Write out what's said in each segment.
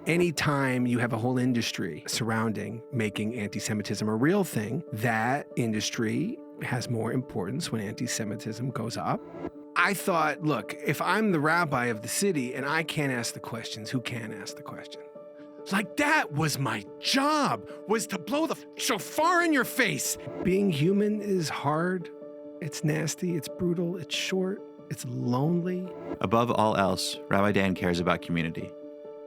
Anytime you have a whole industry surrounding making anti-Semitism a real thing, that industry has more importance when anti-Semitism goes up. I thought, look, if I'm the rabbi of the city and I can't ask the questions, who can ask the question? Like, that was my job, was to blow the shofar in your face. Being human is hard. It's nasty. It's brutal. It's short. It's lonely. Above all else, Rabbi Dan cares about community,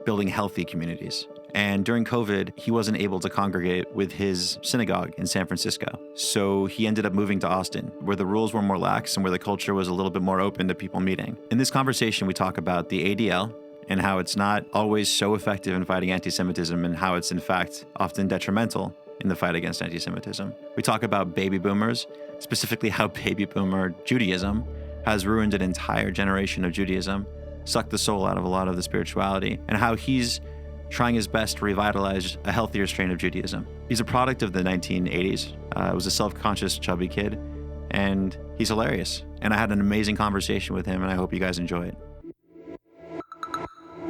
building healthy communities. And during COVID, he wasn't able to congregate with his synagogue in San Francisco. So he ended up moving to Austin, where the rules were more lax and where the culture was a little bit more open to people meeting. In this conversation, we talk about the ADL and how it's not always so effective in fighting anti-Semitism and how it's in fact often detrimental in the fight against anti-Semitism. We talk about baby boomers, specifically how baby boomer Judaism has ruined an entire generation of Judaism, sucked the soul out of a lot of the spirituality, and how he's trying his best to revitalize a healthier strain of Judaism. He's a product of the 1980s. Was a self-conscious, chubby kid, and he's hilarious. And I had an amazing conversation with him, and I hope you guys enjoy it.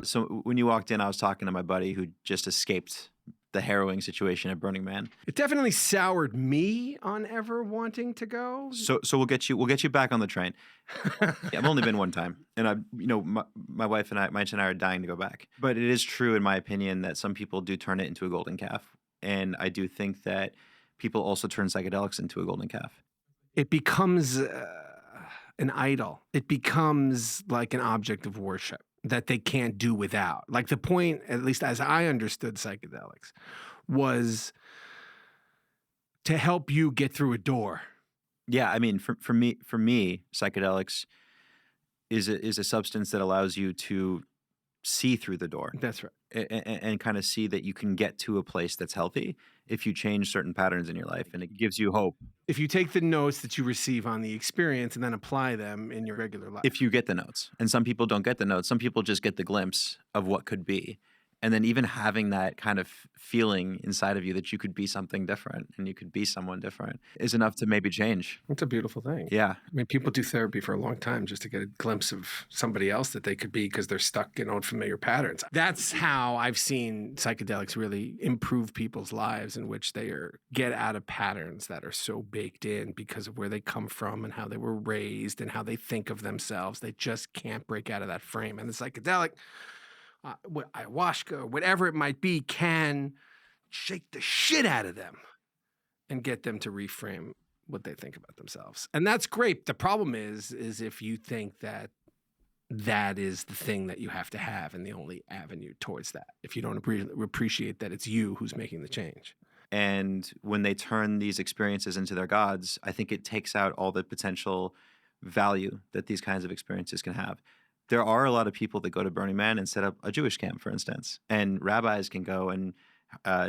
So when you walked in, I was talking to my buddy who just escaped the harrowing situation at Burning Man. It definitely soured me on ever wanting to go. So we'll get you back on the train. Yeah, I've only been one time, and my wife and I are dying to go back. But it is true, in my opinion, that some people do turn it into a golden calf, and I do think that people also turn psychedelics into a golden calf. It becomes an idol. It becomes like an object of worship that they can't do without. Like, the point, at least as I understood psychedelics, was to help you get through a door. Yeah, I mean, for me, psychedelics is a substance that allows you to see through the door. That's right. And kind of see that you can get to a place that's healthy if you change certain patterns in your life, and it gives you hope. If you take the notes that you receive on the experience and then apply them in your regular life. If you get the notes. And some people don't get the notes. Some people just get the glimpse of what could be. And then even having that kind of feeling inside of you that you could be something different and you could be someone different is enough to maybe change. It's a beautiful thing. Yeah. I mean, people do therapy for a long time just to get a glimpse of somebody else that they could be because they're stuck in old familiar patterns. That's how I've seen psychedelics really improve people's lives, in which they get out of patterns that are so baked in because of where they come from and how they were raised and how they think of themselves. They just can't break out of that frame. And the psychedelic, ayahuasca, or whatever it might be, can shake the shit out of them and get them to reframe what they think about themselves. And that's great. The problem is if you think that that is the thing that you have to have and the only avenue towards that, if you don't appreciate that it's you who's making the change. And when they turn these experiences into their gods, I think it takes out all the potential value that these kinds of experiences can have. There are a lot of people that go to Burning Man and set up a Jewish camp, for instance, and rabbis can go and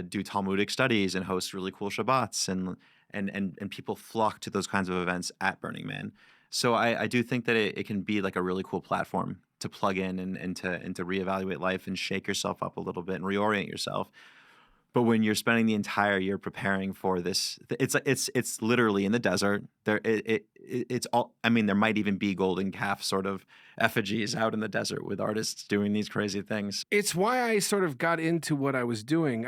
do Talmudic studies and host really cool Shabbats, and people flock to those kinds of events at Burning Man. So I do think that it can be like a really cool platform to plug in and to reevaluate life and shake yourself up a little bit and reorient yourself. But when you're spending the entire year preparing for this, it's literally in the desert. It's all. I mean, there might even be golden calf sort of effigies out in the desert with artists doing these crazy things. It's why I sort of got into what I was doing.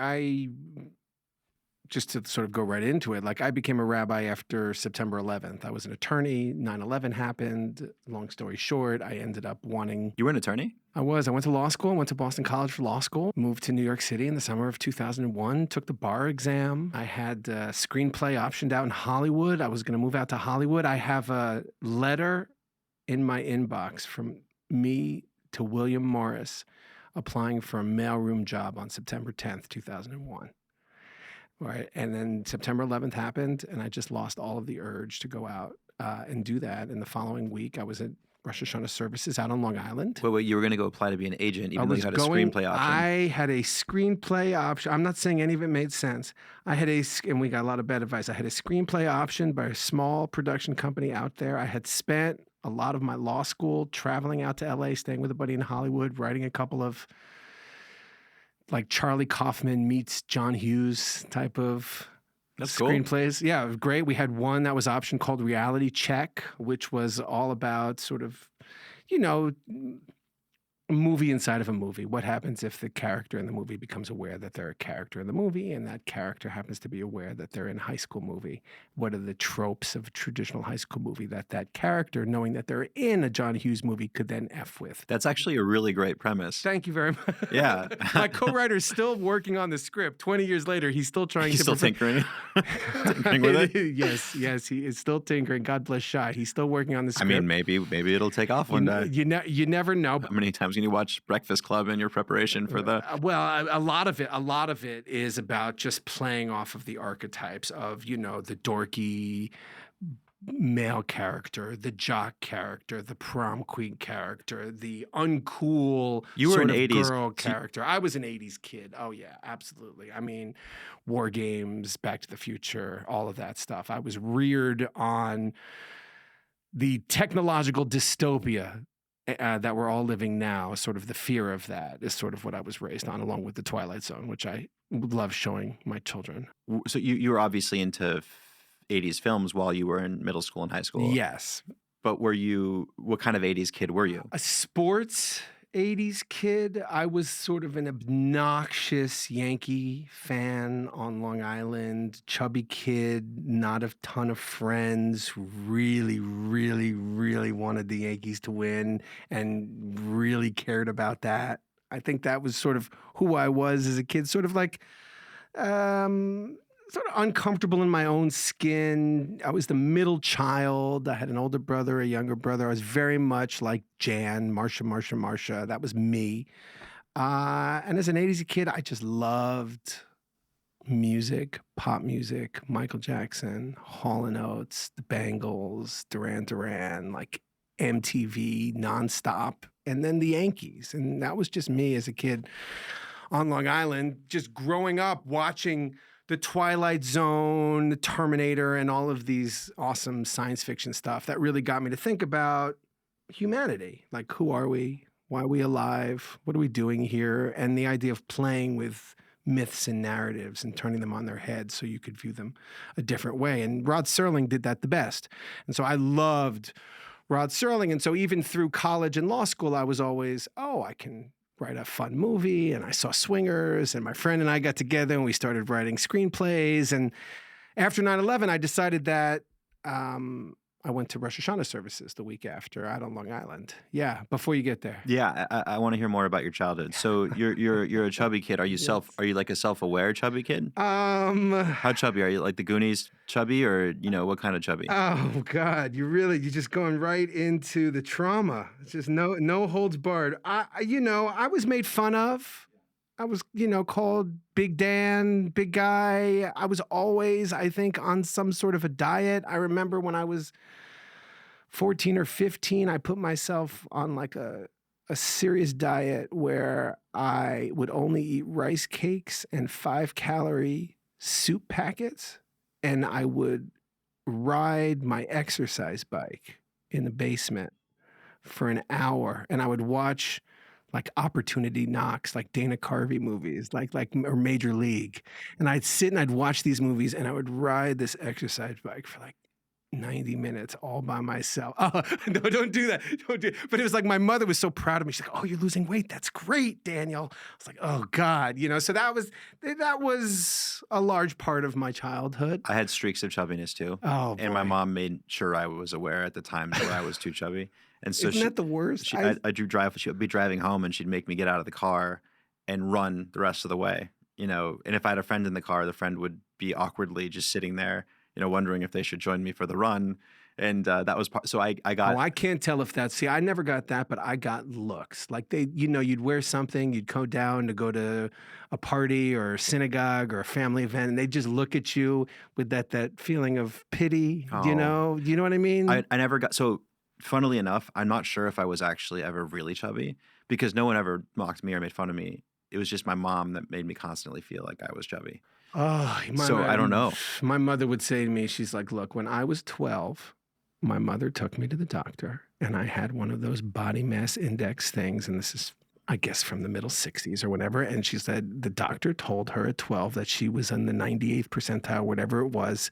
Just to sort of go right into it, like, I became a rabbi after September 11th. I was an attorney. 9/11 happened. Long story short, I ended up wanting... You were an attorney? I was. I went to law school. I went to Boston College for law school. Moved to New York City in the summer of 2001. Took the bar exam. I had Screenplay optioned out in Hollywood. I was going to move out to Hollywood. I have a letter in my inbox from me to William Morris applying for a mailroom job on September 10th, 2001. Right. And then September 11th happened, and I just lost all of the urge to go out and do that. And the following week, I was at Rosh Hashanah services out on Long Island. Wait, you were going to go apply to be an agent, even though you had a screenplay option. I had a screenplay option. I'm not saying any of it made sense. And we got a lot of bad advice. I had a screenplay option by a small production company out there. I had spent a lot of my law school traveling out to LA, staying with a buddy in Hollywood, writing a couple of like Charlie Kaufman meets John Hughes type of screenplays. Cool. Yeah, great. We had one that was option called Reality Check, which was all about sort of, a movie inside of a movie. What happens if the character in the movie becomes aware that they're a character in the movie, and that character happens to be aware that they're in a high school movie? What are the tropes of a traditional high school movie that character, knowing that they're in a John Hughes movie, could then F with? That's actually a really great premise. Thank you very much. Yeah. My co-writer is still working on the script. 20 years later, he's still trying He's to... still tinkering? Tinkering with it? Yes, he is still tinkering. God bless Shy. He's still working on the script. I mean, maybe it'll take off one day. You never know. How many times can you watch Breakfast Club in your preparation for the... Well, a lot of it is about just playing off of the archetypes of, the dorky male character, the jock character, the prom queen character, the uncool girl character. I was an 80s kid. Oh, yeah, absolutely. I mean, War Games, Back to the Future, all of that stuff. I was reared on the technological dystopia that we're all living now. Sort of the fear of that is sort of what I was raised on, along with the Twilight Zone, which I love showing my children. So you were obviously into 80s films while you were in middle school and high school. Yes. But what kind of 80s kid were you? A sports 80s kid. I was sort of an obnoxious Yankee fan on Long Island, chubby kid, not a ton of friends, really, really, really wanted the Yankees to win and really cared about that. I think that was sort of who I was as a kid, sort of like sort of uncomfortable in my own skin. I was the middle child. I had an older brother, a younger brother. I was very much like Jan, Marsha. That was me. And as an 80s kid, I just loved music, pop music, Michael Jackson, Hall & Oates, the Bangles, Duran Duran, like MTV nonstop, and then the Yankees. And that was just me as a kid on Long Island, just growing up watching the Twilight Zone, the Terminator, and all of these awesome science fiction stuff that really got me to think about humanity. Like, who are we? Why are we alive? What are we doing here? And the idea of playing with myths and narratives and turning them on their head so you could view them a different way. And Rod Serling did that the best. And so I loved Rod Serling. And so even through college and law school, I was always, I can write a fun movie. And I saw Swingers, and my friend and I got together and we started writing screenplays. And after 9/11, I decided that I went to Rosh Hashanah services the week after out on Long Island. Yeah, before you get there. Yeah, I want to hear more about your childhood. So you're a chubby kid. Are you Are you like a self-aware chubby kid? How chubby are you? Like the Goonies chubby, or what kind of chubby? Oh God, you're just going right into the trauma. It's just no holds barred. I was made fun of. I was, called Big Dan, big guy. I was always, I think, on some sort of a diet. I remember when I was 14 or 15, I put myself on like a serious diet where I would only eat rice cakes and 5-calorie soup packets. And I would ride my exercise bike in the basement for an hour. And I would watch like Opportunity Knocks, like Dana Carvey movies, or Major League. And I'd sit and I'd watch these movies and I would ride this exercise bike for like 90 minutes all by myself. Oh, no, don't do that. Don't do it. But it was like my mother was so proud of me. She's like, "Oh, you're losing weight. That's great, Daniel." I was like, "Oh God," so that was a large part of my childhood. I had streaks of chubbiness too. Oh, boy. And my mom made sure I was aware at the times where I was too chubby. And so Isn't that the worst? She would be driving home and she'd make me get out of the car and run the rest of the way, and if I had a friend in the car, the friend would be awkwardly just sitting there, wondering if they should join me for the run. And that was part. So I got. Oh, I can't tell if that's. See, I never got that, but I got looks. Like you'd wear something, you'd go down to go to a party or a synagogue or a family event, and they'd just look at you with that feeling of pity. Oh. You know what I mean? I never got so. Funnily enough, I'm not sure if I was actually ever really chubby because no one ever mocked me or made fun of me. It was just my mom that made me constantly feel like I was chubby. Oh, I don't know. My mother would say to me, she's like, "Look, when I was 12, my mother took me to the doctor and I had one of those body mass index things. And this is, I guess, from the middle 60s or whatever. And she said the doctor told her at 12 that she was in the 98th percentile, whatever it was.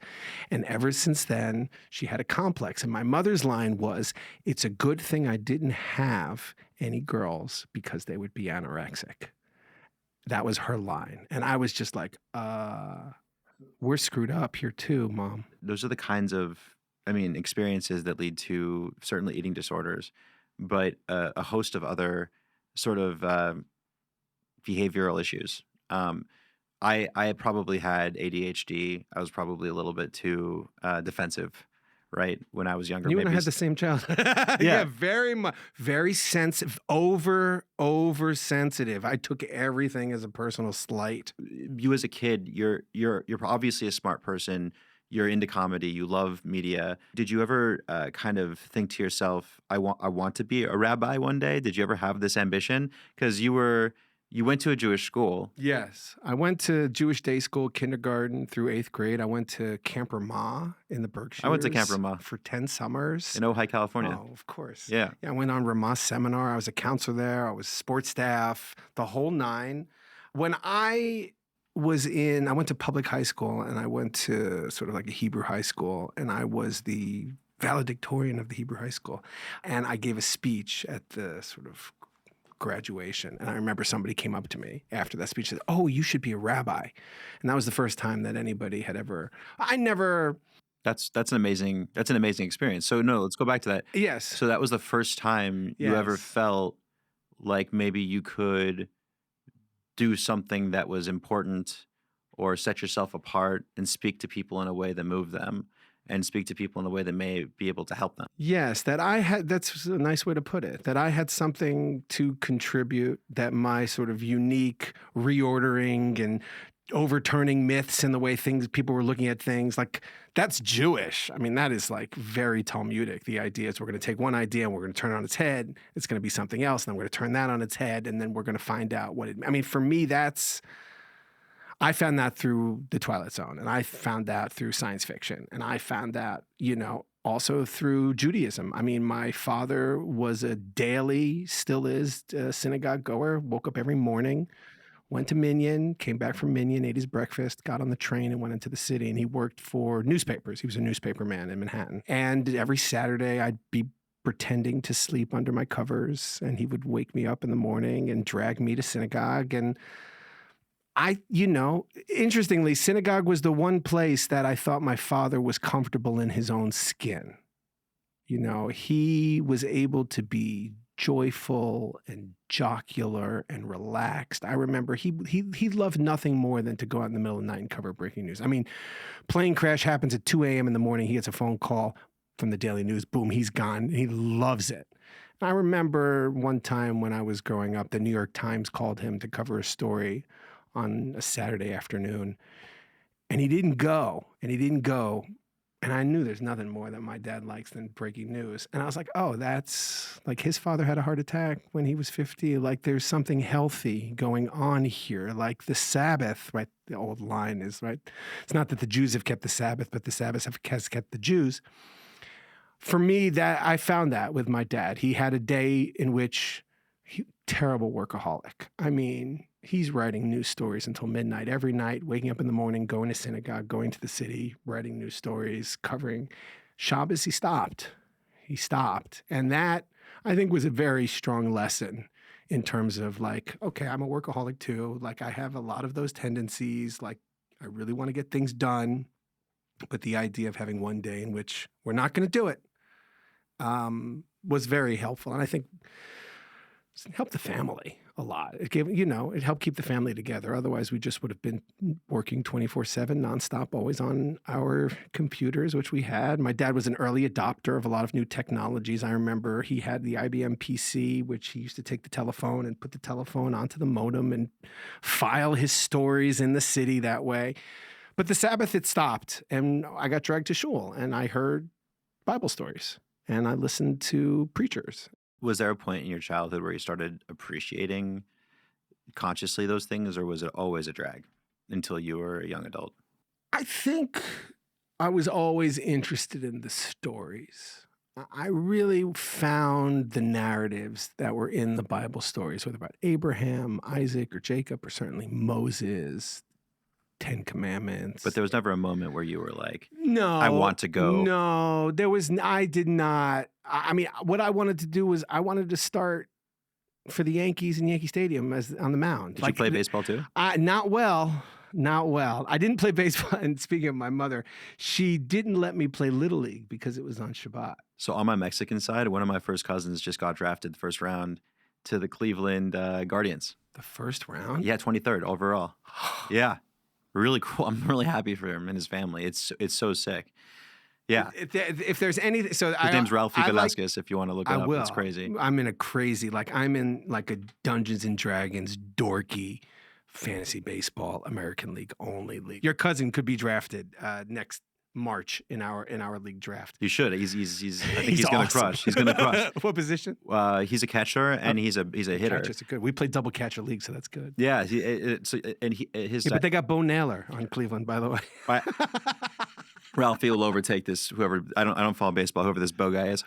And ever since then, she had a complex. And my mother's line was, "It's a good thing I didn't have any girls because they would be anorexic. That was her line. And I was just like, we're screwed up here too, Mom. Those are the kinds of, experiences that lead to certainly eating disorders, but a host of other sort of behavioral issues. I probably had ADHD. I was probably a little bit too defensive, right? When I was younger. You and I maybe had the same childhood. Yeah. Very much, very sensitive, oversensitive. I took everything as a personal slight. You as a kid, you're obviously a smart person. You're into comedy. You love media. Did you ever kind of think to yourself, I want to be a rabbi one day? Did you ever have this ambition? Because you went to a Jewish school. Yes. I went to Jewish day school, kindergarten through 8th grade. I went to Camp Ramah in the Berkshires. I went to Camp Ramah for 10 summers. In Ojai, California. Oh, of course. Yeah. I went on Ramah seminar. I was a counselor there. I was sports staff, the whole nine. When I went to public high school, and I went to sort of like a Hebrew high school, and I was the valedictorian of the Hebrew high school. And I gave a speech at the sort of graduation. And I remember somebody came up to me after that speech and said, "Oh, you should be a rabbi." And that was the first time that anybody had ever, That's an amazing experience. So no, let's go back to that. Yes. So that was the first time you ever felt like maybe you could do something that was important or set yourself apart and speak to people in a way that moved them and speak to people in a way that may be able to help them. Yes, that's a nice way to put it, that I had something to contribute, that my sort of unique reordering and overturning myths in the way people were looking at things, like that's Jewish. I mean, that is like very Talmudic. The idea is we're going to take one idea and we're going to turn it on its head. It's going to be something else. And then we're going to turn that on its head. And then we're going to find out for me, I found that through The Twilight Zone, and I found that through science fiction. And I found that, also through Judaism. I mean, my father was still is, a synagogue goer, woke up every morning, went to Minyan, came back from Minyan, ate his breakfast, got on the train and went into the city. And he worked for newspapers. He was a newspaper man in Manhattan. And every Saturday I'd be pretending to sleep under my covers, and he would wake me up in the morning and drag me to synagogue. And interestingly, synagogue was the one place that I thought my father was comfortable in his own skin. He was able to be joyful and jocular and relaxed. I remember he loved nothing more than to go out in the middle of the night and cover breaking news. I mean, plane crash happens at 2 a.m. in the morning. He gets a phone call from the Daily News. Boom, he's gone. He loves it. I remember one time when I was growing up, the New York Times called him to cover a story on a Saturday afternoon, and he didn't go. And I knew there's nothing more that my dad likes than breaking news. And I was like, oh, that's like his father had a heart attack when he was 50. Like there's something healthy going on here. Like the Sabbath, right? The old line is, right? It's not that the Jews have kept the Sabbath, but the Sabbath has kept the Jews. For me, that I found that with my dad. He had a day in which terrible workaholic. I mean, he's writing news stories until midnight every night, waking up in the morning, going to synagogue, going to the city, writing news stories, covering Shabbos. He stopped. And that, I think, was a very strong lesson in terms of like, okay, I'm a workaholic too. Like I have a lot of those tendencies. Like I really want to get things done. But the idea of having one day in which we're not going to do it was very helpful. And I think it helped the family a lot. It gave, it helped keep the family together. Otherwise, we just would have been working 24/7, nonstop, always on our computers, which we had. My dad was an early adopter of a lot of new technologies. I remember he had the IBM PC, which he used to take the telephone and put the telephone onto the modem and file his stories in the city that way. But the Sabbath, it stopped, and I got dragged to shul, and I heard Bible stories, and I listened to preachers. Was there a point in your childhood where you started appreciating consciously those things, or was it always a drag until you were a young adult? I think I was always interested in the stories. I really found the narratives that were in the Bible stories, whether about Abraham, Isaac, or Jacob, or certainly Moses, 10 Commandments. But there was never a moment where you were like, no, I want to go. No, I did not. I mean, what I wanted to do was I wanted to start for the Yankees in Yankee Stadium as on the mound. Did you play baseball too? Not well. I didn't play baseball. And speaking of my mother, she didn't let me play Little League because it was on Shabbat. So on my Mexican side, one of my first cousins just got drafted the first round to the Cleveland Guardians. The first round? Yeah, 23rd overall. Yeah, really cool. I'm really happy for him and his family. It's so sick. Yeah. If there's anything, so his name's Ralphy Velazquez. If you want to look it up, will. It's crazy. I'm in a Dungeons and Dragons dorky fantasy baseball American League only league. Your cousin could be drafted next March in our league draft. You should. He's I think he's going to crush. He's going to crush. What position? He's a catcher and he's a hitter. Catchers are good. We played double catcher league, so that's good. Yeah. But they got Bo Naylor on Cleveland, by the way. Ralphie will overtake this. Whoever I don't follow baseball. Whoever this Bo guy is.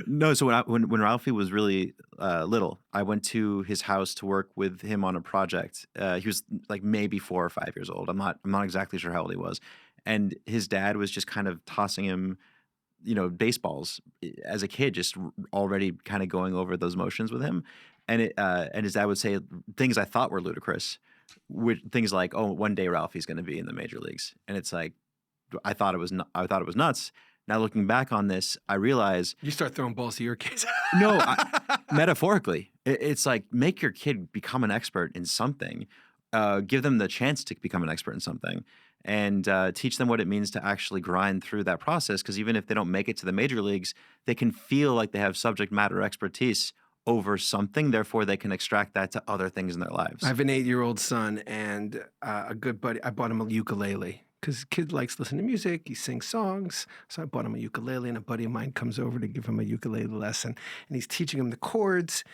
No. So when Ralphie was really little, I went to his house to work with him on a project. He was like maybe 4 or 5 years old. I'm not exactly sure how old he was. And his dad was just kind of tossing him, baseballs as a kid, just already kind of going over those motions with him. And his dad would say things I thought were ludicrous, things like, "Oh, one day Ralphie's going to be in the major leagues," and it's like, I thought it was nuts. Now looking back on this, I realize you start throwing balls to your kids. No, metaphorically, it's like make your kid become an expert in something, give them the chance to become an expert in something. And teach them what it means to actually grind through that process. Because even if they don't make it to the major leagues, they can feel like they have subject matter expertise over something. Therefore, they can extract that to other things in their lives. I have an 8-year-old son, and a good buddy. I bought him a ukulele because kid likes to listen to music. He sings songs. So I bought him a ukulele, and a buddy of mine comes over to give him a ukulele lesson. And he's teaching him the chords.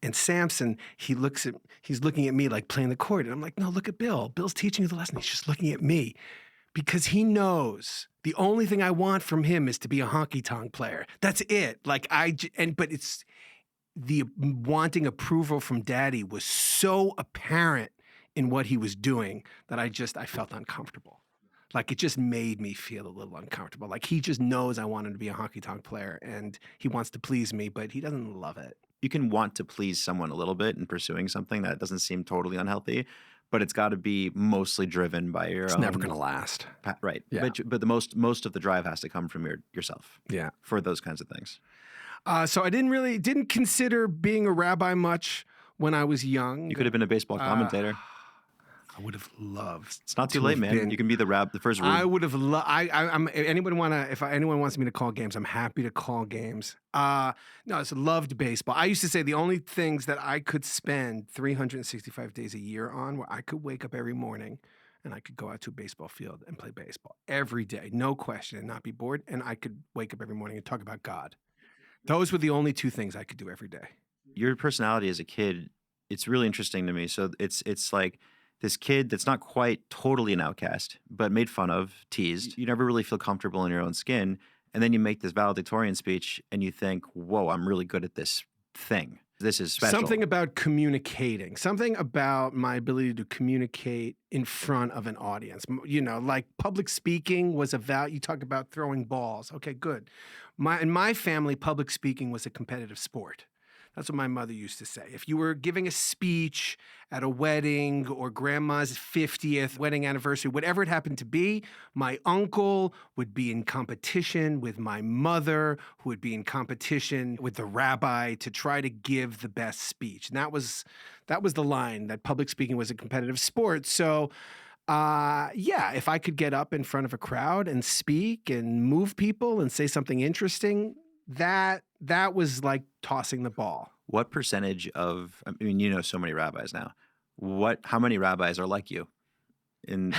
And Samson, he's looking at me like playing the chord. And I'm like, no, look at Bill. Bill's teaching you the lesson. He's just looking at me because he knows the only thing I want from him is to be a honky-tonk player. That's it. But it's the wanting approval from daddy was so apparent in what he was doing that I felt uncomfortable. Like it just made me feel a little uncomfortable. Like he just knows I want him to be a honky-tonk player and he wants to please me, but he doesn't love it. You can want to please someone a little bit in pursuing something that doesn't seem totally unhealthy, but it's got to be mostly driven by your own. It's never going to last. Right. Yeah. But the most of the drive has to come from yourself. Yeah. For those kinds of things. So I didn't consider being a rabbi much when I was young. You could have been a baseball commentator. I would have loved. It's not too late, man. You can be the first. I would have loved. If anyone wants me to call games, I'm happy to call games. No, I just loved baseball. I used to say the only things that I could spend 365 days a year on, where I could wake up every morning and I could go out to a baseball field and play baseball every day, no question, and not be bored. And I could wake up every morning and talk about God. Those were the only 2 things I could do every day. Your personality as a kid, it's really interesting to me. So it's like this kid that's not quite totally an outcast, but made fun of, teased. You never really feel comfortable in your own skin. And then you make this valedictorian speech and you think, whoa, I'm really good at this thing. This is special. Something about communicating, something about my ability to communicate in front of an audience. Like public speaking was you talk about throwing balls. Okay, good. In my family, public speaking was a competitive sport. That's what my mother used to say. If you were giving a speech at a wedding or grandma's 50th wedding anniversary, whatever it happened to be, my uncle would be in competition with my mother, who would be in competition with the rabbi to try to give the best speech. And that was the line, that public speaking was a competitive sport. So if I could get up in front of a crowd and speak and move people and say something interesting, that was like tossing the ball. What percentage of, so many rabbis now. How many rabbis are like you in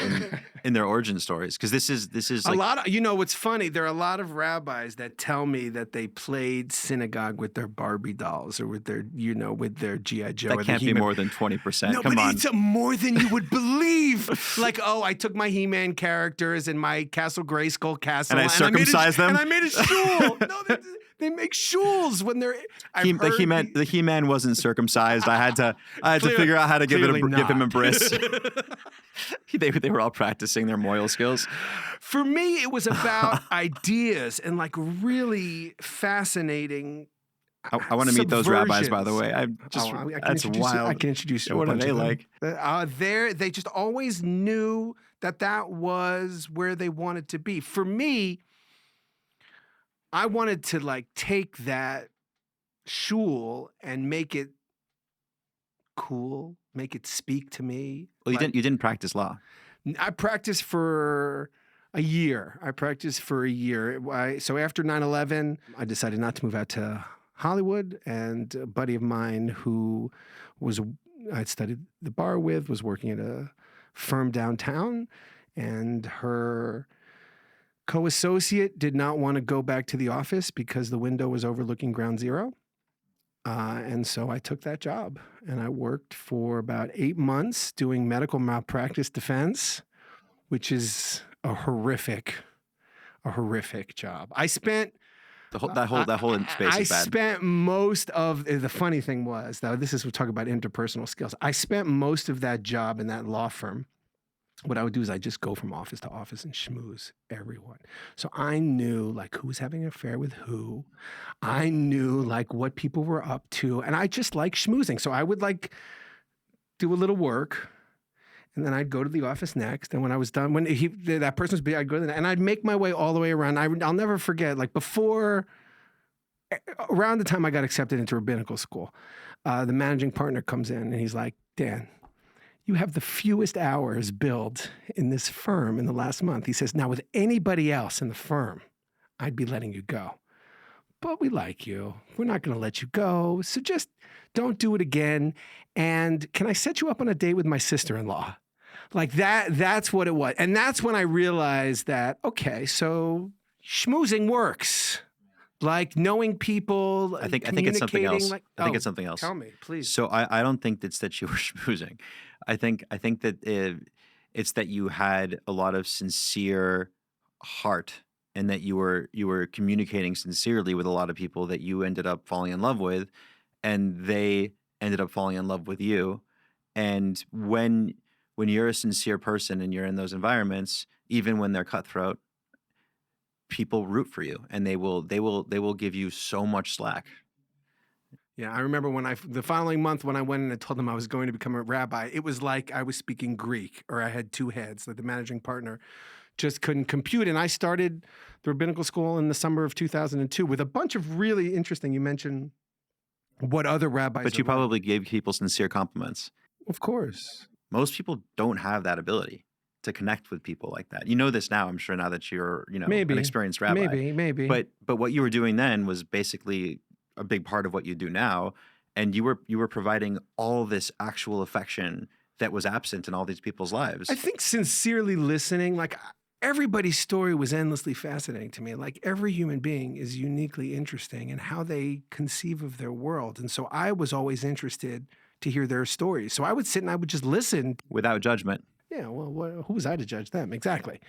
their origin stories? Because this is like, a lot of, what's funny, there are a lot of rabbis that tell me that they played synagogue with their Barbie dolls or with their, with their G.I. Joe. That can't be more than 20%. No, Come but on. It's more than you would believe. Like, I took my He-Man characters and my Castle Grayskull castle. And I circumcised them. And I made a shul. No, they make shuls when they're. The He-Man wasn't circumcised. I had to figure out how to give him a bris. They were all practicing their moral skills. For me, it was about ideas and like really fascinating I want to meet those rabbis, by the way. That's wild. I can introduce you. What are they like? They just always knew that was where they wanted to be. For me, I wanted to like take that shul and make it cool, make it speak to me. Well, you didn't practice law. I practiced for a year. So after 9/11, I decided not to move out to Hollywood, and a buddy of mine who I'd studied the bar with was working at a firm downtown, and her co-associate did not want to go back to the office because the window was overlooking Ground Zero. And so I took that job, and I worked for about 8 months doing medical malpractice defense, which is a horrific job. I spent that whole space is bad. I spent most of the funny thing was, though, this is we're talking about interpersonal skills. I spent most of that job in that law firm. What I would do is I just go from office to office and schmooze everyone. So I knew like who was having an affair with who. I knew like what people were up to, and I just like schmoozing. So I would like do a little work, and then I'd go to the office next. And when I was done, when that person was busy, I'd go to and I'd make my way all the way around. I'll never forget, like around the time I got accepted into rabbinical school, the managing partner comes in and he's like, Dan, you have the fewest hours billed in this firm in the last month. He says, now with anybody else in the firm, I'd be letting you go. But we like you. We're not going to let you go. So just don't do it again. And can I set you up on a date with my sister-in-law? Like that's what it was. And that's when I realized that, okay, so schmoozing works. Like knowing people. I think it's something else. Like, I think it's something else. Tell me, please. So I don't think it's that you were schmoozing. I think that it's that you had a lot of sincere heart, and that you were communicating sincerely with a lot of people that you ended up falling in love with, and they ended up falling in love with you. And when you're a sincere person and you're in those environments, even when they're cutthroat, people root for you, and they will give you so much slack. Yeah, I remember the following month when I went in and told them I was going to become a rabbi, it was like I was speaking Greek, or I had two heads. Like the managing partner just couldn't compute. And I started the rabbinical school in the summer of 2002 with a bunch of really interesting. You mentioned what other rabbis. But you probably gave people sincere compliments. Of course. Most people don't have that ability to connect with people like that. You know this now, I'm sure, now that you're, an experienced rabbi. Maybe. But what you were doing then was basically a big part of what you do now, and you were providing all this actual affection that was absent in all these people's lives. I think sincerely listening, like everybody's story was endlessly fascinating to me. Like every human being is uniquely interesting in how they conceive of their world. And so I was always interested to hear their stories. So I would sit and I would just listen. Without judgment. Yeah, well, who was I to judge them? Exactly.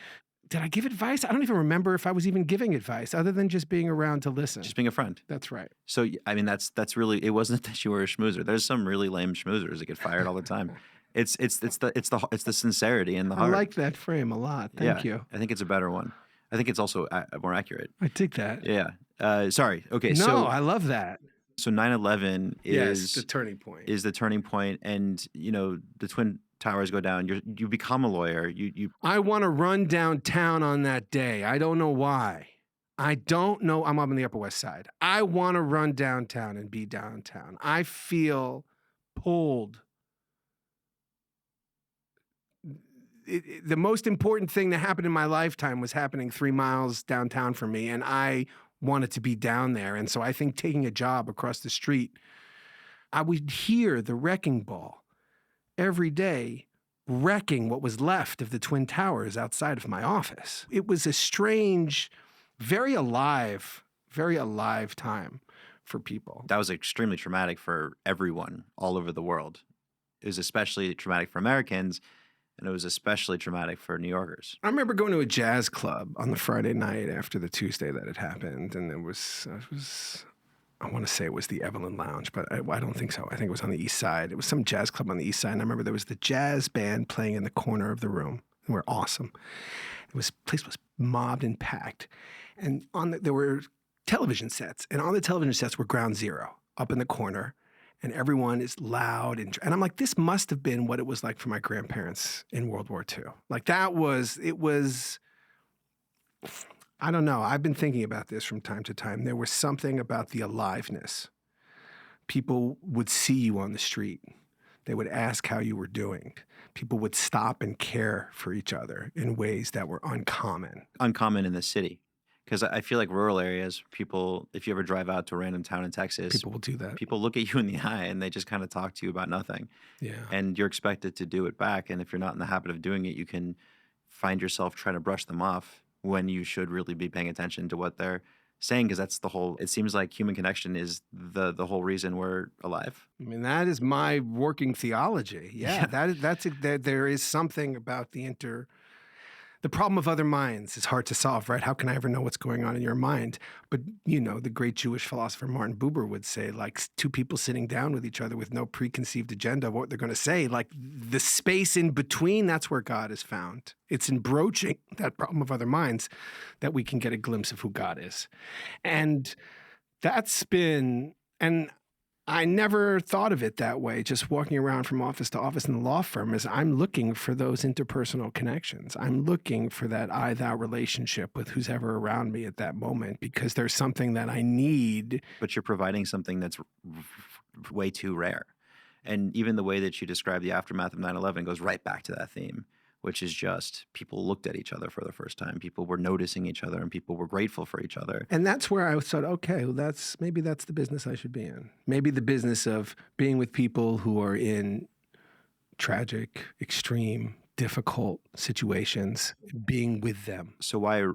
Did I give advice? I don't even remember if I was even giving advice other than just being around to listen. Just being a friend. That's right. So, I mean, that's really, it wasn't that you were a schmoozer. There's some really lame schmoozers that get fired all the time. It's the sincerity and the heart. I like that frame a lot. Thank you. I think it's a better one. I think it's also more accurate. I dig that. Yeah. Sorry. Okay. No, I love that. So 9/11 is the turning point. Is the turning point, and the Twin Towers go down. You become a lawyer. I want to run downtown on that day. I don't know why. I don't know. I'm up on the Upper West Side. I want to run downtown and be downtown. I feel pulled. The most important thing that happened in my lifetime was happening 3 miles downtown from me, and I wanted to be down there. And so I think taking a job across the street, I would hear the wrecking ball every day wrecking what was left of the Twin Towers outside of my office. It was a strange, very alive time for people. That was extremely traumatic for everyone all over the world. It was especially traumatic for Americans, and it was especially traumatic for New Yorkers. I remember going to a jazz club on the Friday night after the Tuesday that had happened, and I want to say it was the Evelyn Lounge, but I don't think so. I think it was on the East Side. It was some jazz club on the East Side, and I remember there was the jazz band playing in the corner of the room. They were awesome. Place was mobbed and packed, and there were television sets. And on the television sets were Ground Zero up in the corner. And everyone is loud. And I'm like, this must have been what it was like for my grandparents in World War II. Like it was, I don't know. I've been thinking about this from time to time. There was something about the aliveness. People would see you on the street. They would ask how you were doing. People would stop and care for each other in ways that were uncommon. Uncommon in the city. Because I feel like rural areas, people, if you ever drive out to a random town in Texas, People will do that. people look at you in the eye and they just kind of talk to you about nothing. Yeah. And you're expected to do it back. And if you're not in the habit of doing it, you can find yourself trying to brush them off when you should really be paying attention to what they're saying, because that's the whole, it seems like human connection is the whole reason we're alive. I mean, that is my working theology. Yeah, there is something about the problem of other minds is hard to solve, right? How can I ever know what's going on in your mind? But, the great Jewish philosopher Martin Buber would say, like, two people sitting down with each other with no preconceived agenda of what they're going to say, like the space in between, that's where God is found. It's in broaching that problem of other minds that we can get a glimpse of who God is. And I never thought of it that way, just walking around from office to office in the law firm, is I'm looking for those interpersonal connections. I'm looking for that I-thou relationship with who's ever around me at that moment, because there's something that I need. But you're providing something that's way too rare. And even the way that you describe the aftermath of 9/11 goes right back to that theme, which is just people looked at each other for the first time. People were noticing each other and people were grateful for each other. And that's where I thought, okay, well, maybe that's the business I should be in. Maybe the business of being with people who are in tragic, extreme, difficult situations, being with them. So why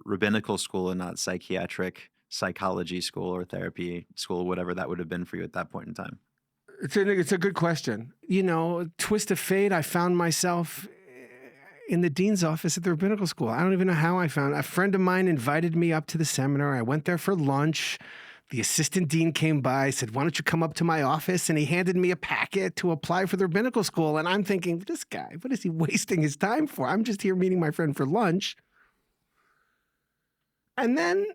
rabbinical school and not psychiatric psychology school or therapy school, whatever that would have been for you at that point in time? It's a good question. Twist of fate, I found myself in the dean's office at the rabbinical school. I don't even know how I found it. A friend of mine invited me up to the seminar. I went there for lunch. The assistant dean came by, said, why don't you come up to my office? And he handed me a packet to apply for the rabbinical school. And I'm thinking, this guy, what is he wasting his time for? I'm just here meeting my friend for lunch. And then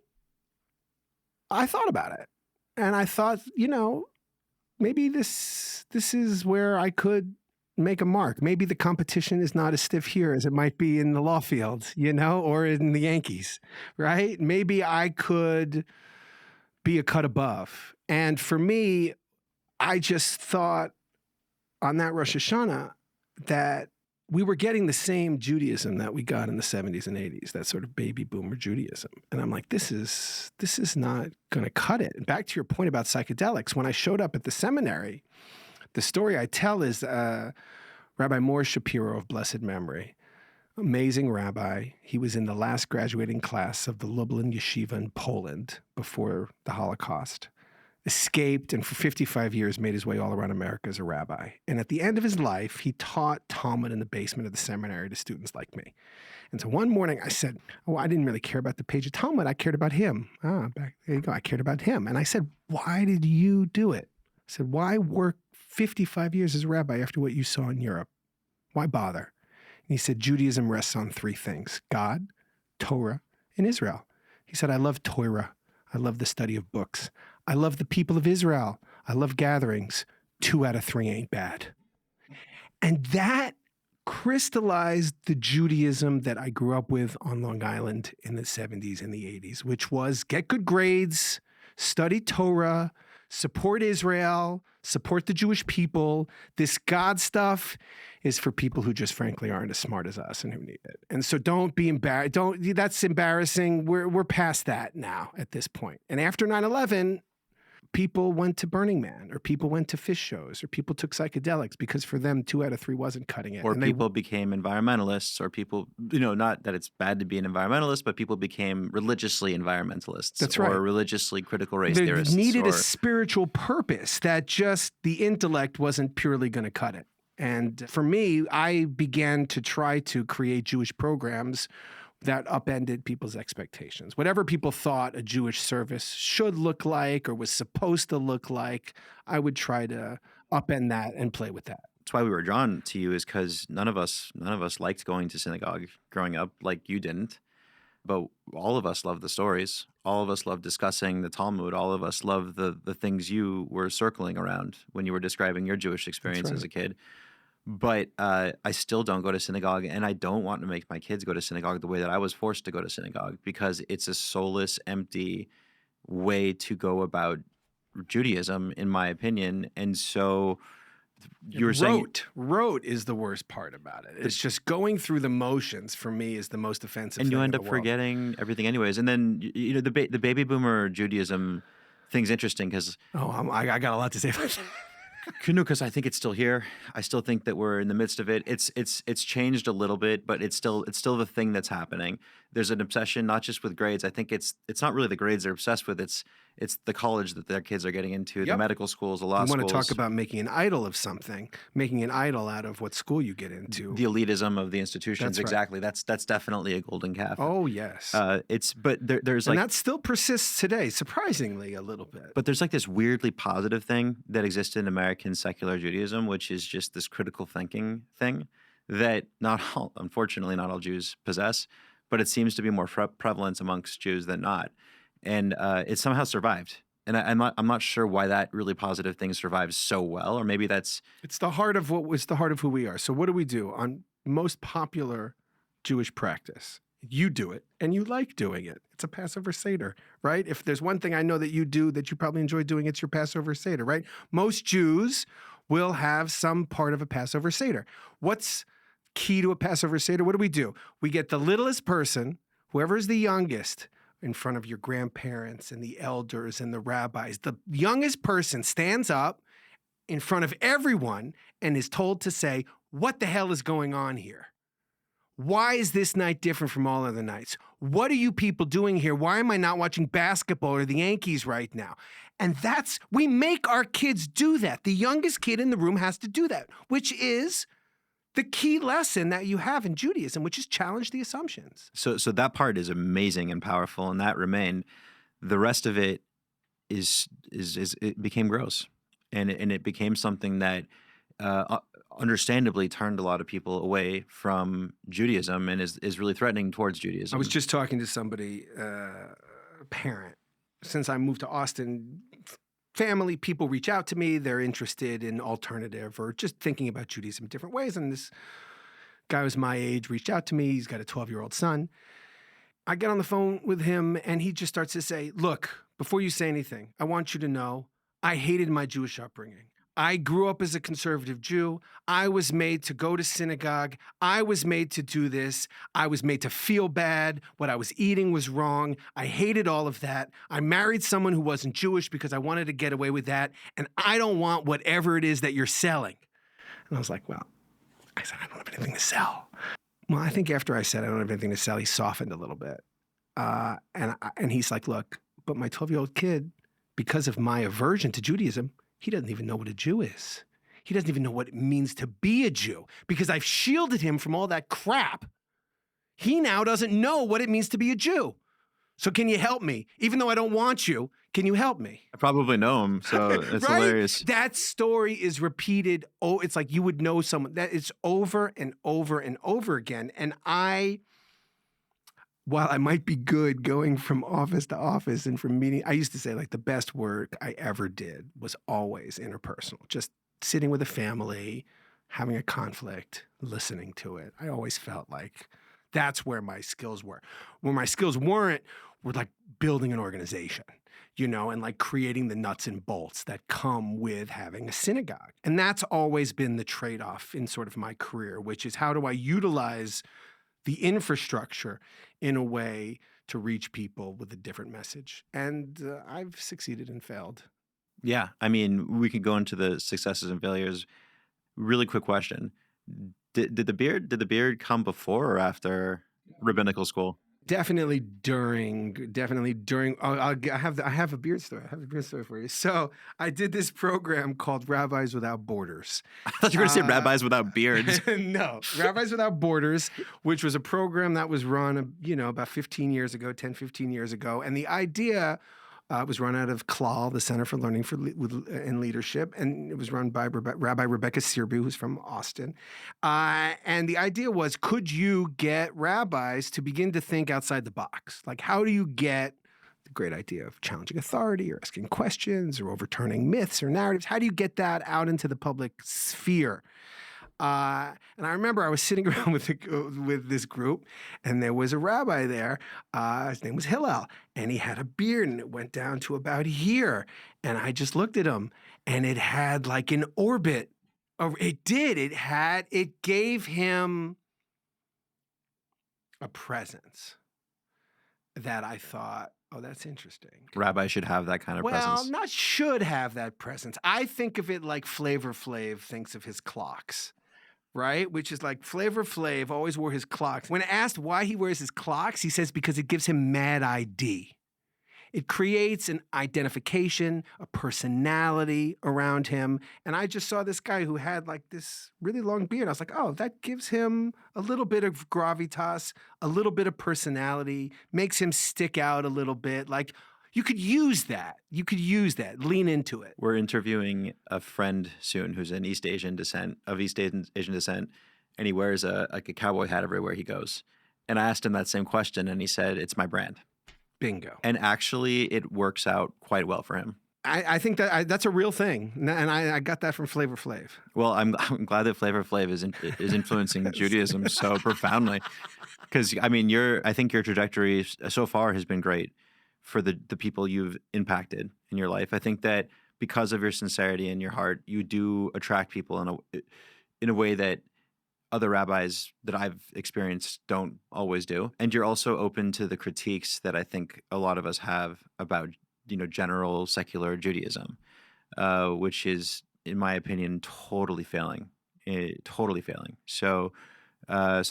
I thought about it. And I thought, maybe this is where I could make a mark. Maybe the competition is not as stiff here as it might be in the law field, or in the Yankees, right? Maybe I could be a cut above. And for me, I just thought on that Rosh Hashanah that we were getting the same Judaism that we got in the 70s and 80s, that sort of baby boomer Judaism. And I'm like, this is not going to cut it. And back to your point about psychedelics, when I showed up at the seminary, the story I tell is Rabbi Morris Shapiro of blessed memory, amazing rabbi. He was in the last graduating class of the Lublin Yeshiva in Poland before the Holocaust, escaped, and for 55 years made his way all around America as a rabbi. And at the end of his life, he taught Talmud in the basement of the seminary to students like me. And so one morning I said, I didn't really care about the page of Talmud. I cared about him. There you go. I cared about him. And I said, why did you do it? I said, why work 55 years as a rabbi after what you saw in Europe? Why bother? And he said, Judaism rests on three things: God, Torah, and Israel. He said, I love Torah. I love the study of books. I love the people of Israel. I love gatherings. 2 out of 3 ain't bad. And that crystallized the Judaism that I grew up with on Long Island in the 70s and the 80s, which was get good grades, study Torah, support Israel, support the Jewish people. This God stuff is for people who just frankly aren't as smart as us and who need it. And so don't be embarrassed. That's embarrassing. We're past that now at this point. And after 9/11, people went to Burning Man, or people went to fish shows, or people took psychedelics because for them 2 out of 3 wasn't cutting it. Or people became environmentalists, or people, not that it's bad to be an environmentalist, but people became religiously environmentalists. That's right. Or religiously critical race They theorists. needed a spiritual purpose that just the intellect wasn't purely going to cut it. And for me, I began to try to create Jewish programs that upended people's expectations. Whatever people thought a Jewish service should look like or was supposed to look like, I would try to upend that and play with that. That's why we were drawn to you, is because none of us liked going to synagogue growing up, like you didn't. but all of us love the stories. All of us love discussing the Talmud. All of us love the things you were circling around when you were describing your Jewish experience as a kid. But I still don't go to synagogue, and I don't want to make my kids go to synagogue the way that I was forced to go to synagogue, because it's a soulless, empty way to go about Judaism, in my opinion. And so you were saying rote is the worst part about it. It's just going through the motions, for me, is the most offensive and thing you end in up the world. forgetting everything anyways. And then the baby boomer Judaism thing's interesting because I got a lot to say about that. because I think it's still here. I still think that we're in the midst of it. It's changed a little bit, but it's still the thing that's happening. There's an obsession not just with grades. I think it's not really the grades they're obsessed with. It's the college that their kids are getting into, the medical schools, the law schools. You want to talk about making an idol of something, making an idol out of what school you get into. The elitism of the institutions. That's right. Exactly. That's definitely a golden calf. Oh yes. But there's and like that still persists today, surprisingly, a little bit. But there's like this weirdly positive thing that exists in American secular Judaism, which is just this critical thinking thing that unfortunately, not all Jews possess, but it seems to be more prevalent amongst Jews than not. And it somehow survived. And I'm not sure why that really positive thing survives so well, or maybe it's the heart of who we are. So what do? On most popular Jewish practice, you do it and you like doing it. It's a Passover Seder, right? If there's one thing I know that you do that you probably enjoy doing, it's your Passover Seder, right? Most Jews will have some part of a Passover Seder. What's key to a Passover Seder? What do? We get the littlest person, whoever is the youngest, in front of your grandparents and the elders and the rabbis. The youngest person stands up in front of everyone and is told to say, what the hell is going on here? Why is this night different from all other nights? What are you people doing here? Why am I not watching basketball or the Yankees right now? And we make our kids do that. The youngest kid in the room has to do that, which is the key lesson that you have in Judaism, which is challenge the assumptions. So that part is amazing and powerful, and that remained. The rest of it it became gross, and it became something that understandably turned a lot of people away from Judaism and is really threatening towards Judaism. I was just talking to somebody, a parent. Since I moved to Austin, family, people reach out to me. They're interested in alternative or just thinking about Judaism in different ways. And this guy was my age, reached out to me. He's got a 12-year-old son. I get on the phone with him and he just starts to say, look, before you say anything, I want you to know I hated my Jewish upbringing. I grew up as a conservative Jew. I was made to go to synagogue. I was made to do this. I was made to feel bad. What I was eating was wrong. I hated all of that. I married someone who wasn't Jewish because I wanted to get away with that. And I don't want whatever it is that you're selling. And I was like, well, I said, I don't have anything to sell. Well, I think after I said I don't have anything to sell, he softened a little bit. And he's like, look, but my 12-year-old kid, because of my aversion to Judaism, he doesn't even know what a Jew is. He doesn't even know what it means to be a Jew because I've shielded him from all that crap. He now doesn't know what it means to be a Jew. So can you help me? Even though I don't want you, can you help me? I probably know him, so it's right? hilarious. That story is repeated. Oh, it's like you would know someone. That it's over and over and over again. And while I might be good going from office to office and from meeting, I used to say like the best work I ever did was always interpersonal. Just sitting with a family, having a conflict, listening to it. I always felt like that's where my skills were. Where my skills weren't, were like building an organization, and like creating the nuts and bolts that come with having a synagogue. And that's always been the trade-off in sort of my career, which is how do I utilize the infrastructure in a way to reach people with a different message. And I've succeeded and failed. Yeah. I mean, we could go into the successes and failures. Really quick question. Did the beard come before or after rabbinical school? Definitely during. I have a beard story. I have a beard story for you. So I did this program called Rabbis Without Borders. I thought you were going to say Rabbis Without Beards. No, Rabbis Without Borders, which was a program that was run, about 15 years ago. And the idea It was run out of CLAL, the Center for Learning and Leadership, and it was run by Rabbi Rebecca Sirbu, who's from Austin. And the idea was, could you get rabbis to begin to think outside the box? Like, how do you get the great idea of challenging authority or asking questions or overturning myths or narratives? How do you get that out into the public sphere? And I remember I was sitting around with this group, and there was a rabbi there. His name was Hillel, and he had a beard, and it went down to about here. And I just looked at him, and it had like an orbit. It did. It gave him a presence that I thought, oh, that's interesting. Rabbi should have that kind of presence. Well, not should have that presence. I think of it like Flavor Flav thinks of his clocks. Right? Which is like Flavor Flav always wore his clocks. When asked why he wears his clocks, he says because it gives him mad ID. It creates an identification, a personality around him. And I just saw this guy who had like this really long beard. I was like, oh, that gives him a little bit of gravitas, a little bit of personality, makes him stick out a little bit. Like, you could use that. Lean into it. We're interviewing a friend soon who's of East Asian descent, and he wears a cowboy hat everywhere he goes. And I asked him that same question, and he said, it's my brand. Bingo. And actually, it works out quite well for him. I think that's a real thing, and I got that from Flavor Flav. Well, I'm glad that Flavor Flav is influencing Judaism so profoundly, because I think your trajectory so far has been great for the people you've impacted in your life. I think that because of your sincerity and your heart, you do attract people in a way that other rabbis that I've experienced don't always do. And you're also open to the critiques that I think a lot of us have about, general secular Judaism, which is, in my opinion, totally failing. So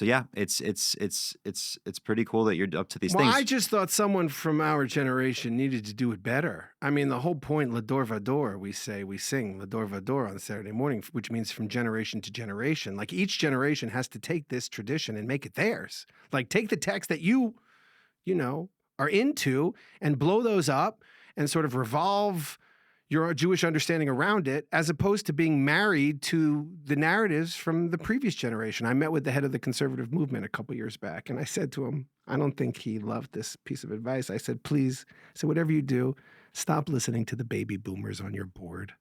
yeah, it's pretty cool that you're up to these things. I just thought someone from our generation needed to do it better. I mean, the whole point, Lador Vador, we sing Lador Vador on Saturday morning, which means from generation to generation. Like, each generation has to take this tradition and make it theirs. Like, take the text that you are into and blow those up and sort of revolve your Jewish understanding around it, as opposed to being married to the narratives from the previous generation. I met with the head of the conservative movement a couple years back, and I said to him, I don't think he loved this piece of advice. I said, please, whatever you do, stop listening to the baby boomers on your board.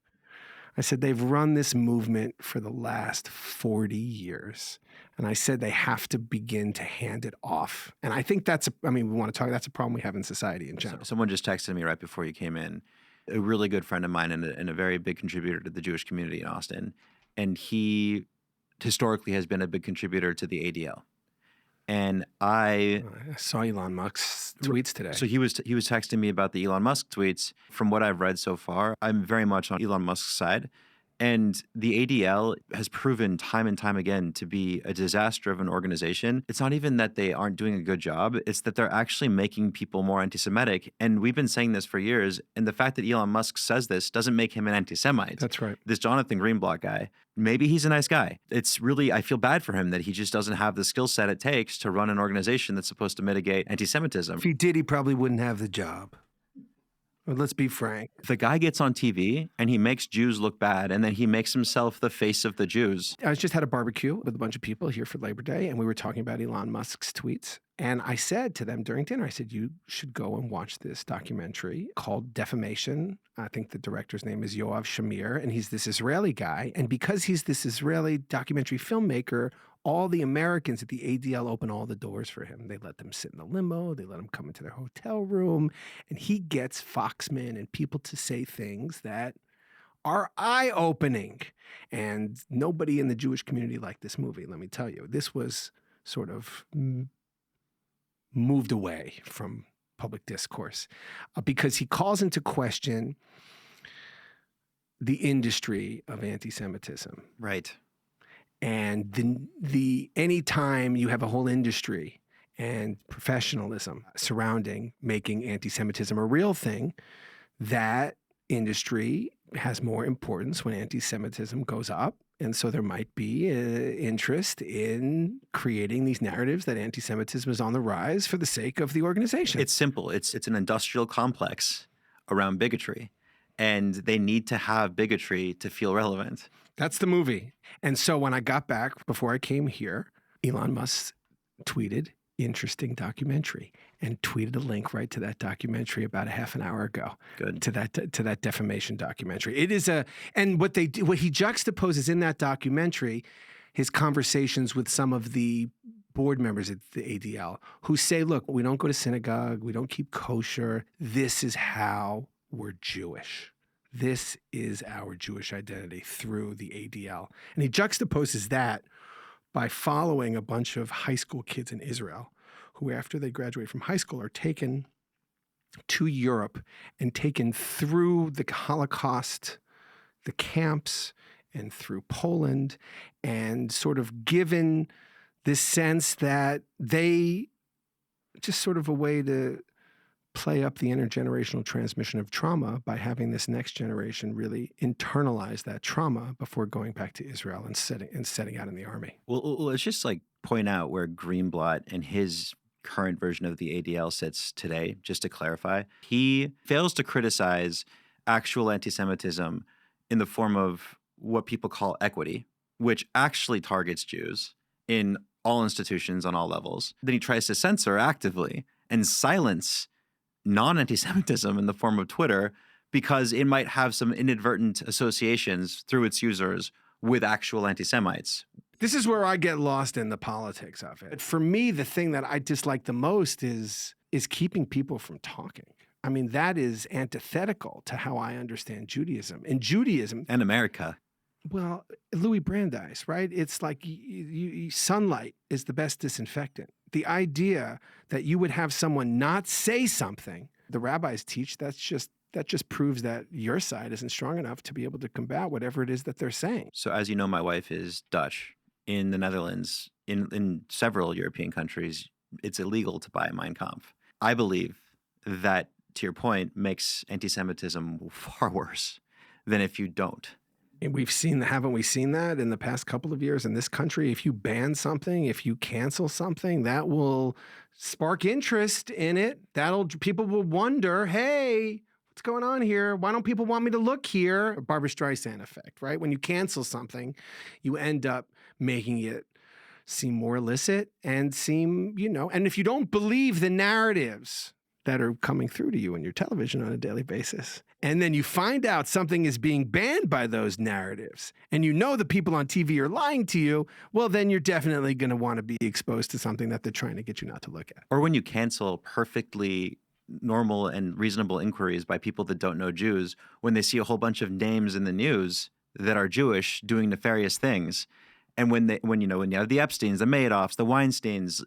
I said, they've run this movement for the last 40 years. And I said, they have to begin to hand it off. And I think that's a problem we have in society in general. Someone just texted me right before you came in, a really good friend of mine and a very big contributor to the Jewish community in Austin. And he historically has been a big contributor to the ADL. And I saw Elon Musk's tweets today. So he was texting me about the Elon Musk tweets. From what I've read so far, I'm very much on Elon Musk's side. And the ADL has proven time and time again to be a disaster of an organization. It's not even that they aren't doing a good job. It's that they're actually making people more anti-Semitic. And we've been saying this for years. And the fact that Elon Musk says this doesn't make him an anti-Semite. That's right. This Jonathan Greenblatt guy, maybe he's a nice guy. It's really, I feel bad for him that he just doesn't have the skill set it takes to run an organization that's supposed to mitigate anti-Semitism. If he did, he probably wouldn't have the job. Well, let's be frank. The guy gets on TV and he makes Jews look bad, and then he makes himself the face of the Jews. I just had a barbecue with a bunch of people here for Labor Day, and we were talking about Elon Musk's tweets. And I said to them during dinner, I said, you should go and watch this documentary called Defamation. I think the director's name is Yoav Shamir, and he's this Israeli guy. And because he's this Israeli documentary filmmaker, all the Americans at the ADL open all the doors for him. They let them sit in the limo. They let him come into their hotel room. And he gets Foxmen and people to say things that are eye-opening. And nobody in the Jewish community liked this movie, let me tell you. This was sort of moved away from public discourse because he calls into question the industry of anti-Semitism. Right. And the anytime you have a whole industry and professionalism surrounding making anti-Semitism a real thing, that industry has more importance when anti-Semitism goes up. And so there might be interest in creating these narratives that anti-Semitism is on the rise for the sake of the organization. It's simple. It's an industrial complex around bigotry. And they need to have bigotry to feel relevant. That's the movie. And so when I got back, before I came here, Elon Musk tweeted, interesting documentary, and tweeted a link right to that documentary about a half an hour ago. Good. To that defamation documentary. It is and what he juxtaposes in that documentary, his conversations with some of the board members at the ADL who say, look, we don't go to synagogue, we don't keep kosher. This is how we're Jewish. This is our Jewish identity through the ADL. And he juxtaposes that by following a bunch of high school kids in Israel who, after they graduate from high school, are taken to Europe and taken through the Holocaust, the camps, and through Poland, and sort of given this sense that they just sort of a way to play up the intergenerational transmission of trauma by having this next generation really internalize that trauma before going back to Israel and setting out in the army. Well, let's just point out where Greenblatt and his current version of the ADL sits today, just to clarify. He fails to criticize actual anti-Semitism in the form of what people call equity, which actually targets Jews in all institutions on all levels. Then he tries to censor actively and silence non-anti-Semitism in the form of Twitter because it might have some inadvertent associations through its users with actual anti-Semites. This is where I get lost in the politics of it. For me, the thing that I dislike the most is keeping people from talking. I mean, that is antithetical to how I understand Judaism. In Judaism... And America. Well, Louis Brandeis, right? It's like sunlight is the best disinfectant. The idea that you would have someone not say something, the rabbis teach, that just proves that your side isn't strong enough to be able to combat whatever it is that they're saying. So as you know, my wife is Dutch. In the Netherlands, in several European countries, it's illegal to buy Mein Kampf. I believe that, to your point, makes anti-Semitism far worse than if you don't. And haven't we seen that in the past couple of years in this country? If you ban something, if you cancel something, that will spark interest in it. People will wonder, hey, what's going on here? Why don't people want me to look here? Barbra Streisand effect, right? When you cancel something, you end up making it seem more illicit and seem, and if you don't believe the narratives that are coming through to you on your television on a daily basis, and then you find out something is being banned by those narratives, and the people on TV are lying to you, well, then you're definitely going to want to be exposed to something that they're trying to get you not to look at. Or when you cancel perfectly normal and reasonable inquiries by people that don't know Jews, when they see a whole bunch of names in the news that are Jewish doing nefarious things. And when you have the Epsteins, the Madoffs, the Weinsteins,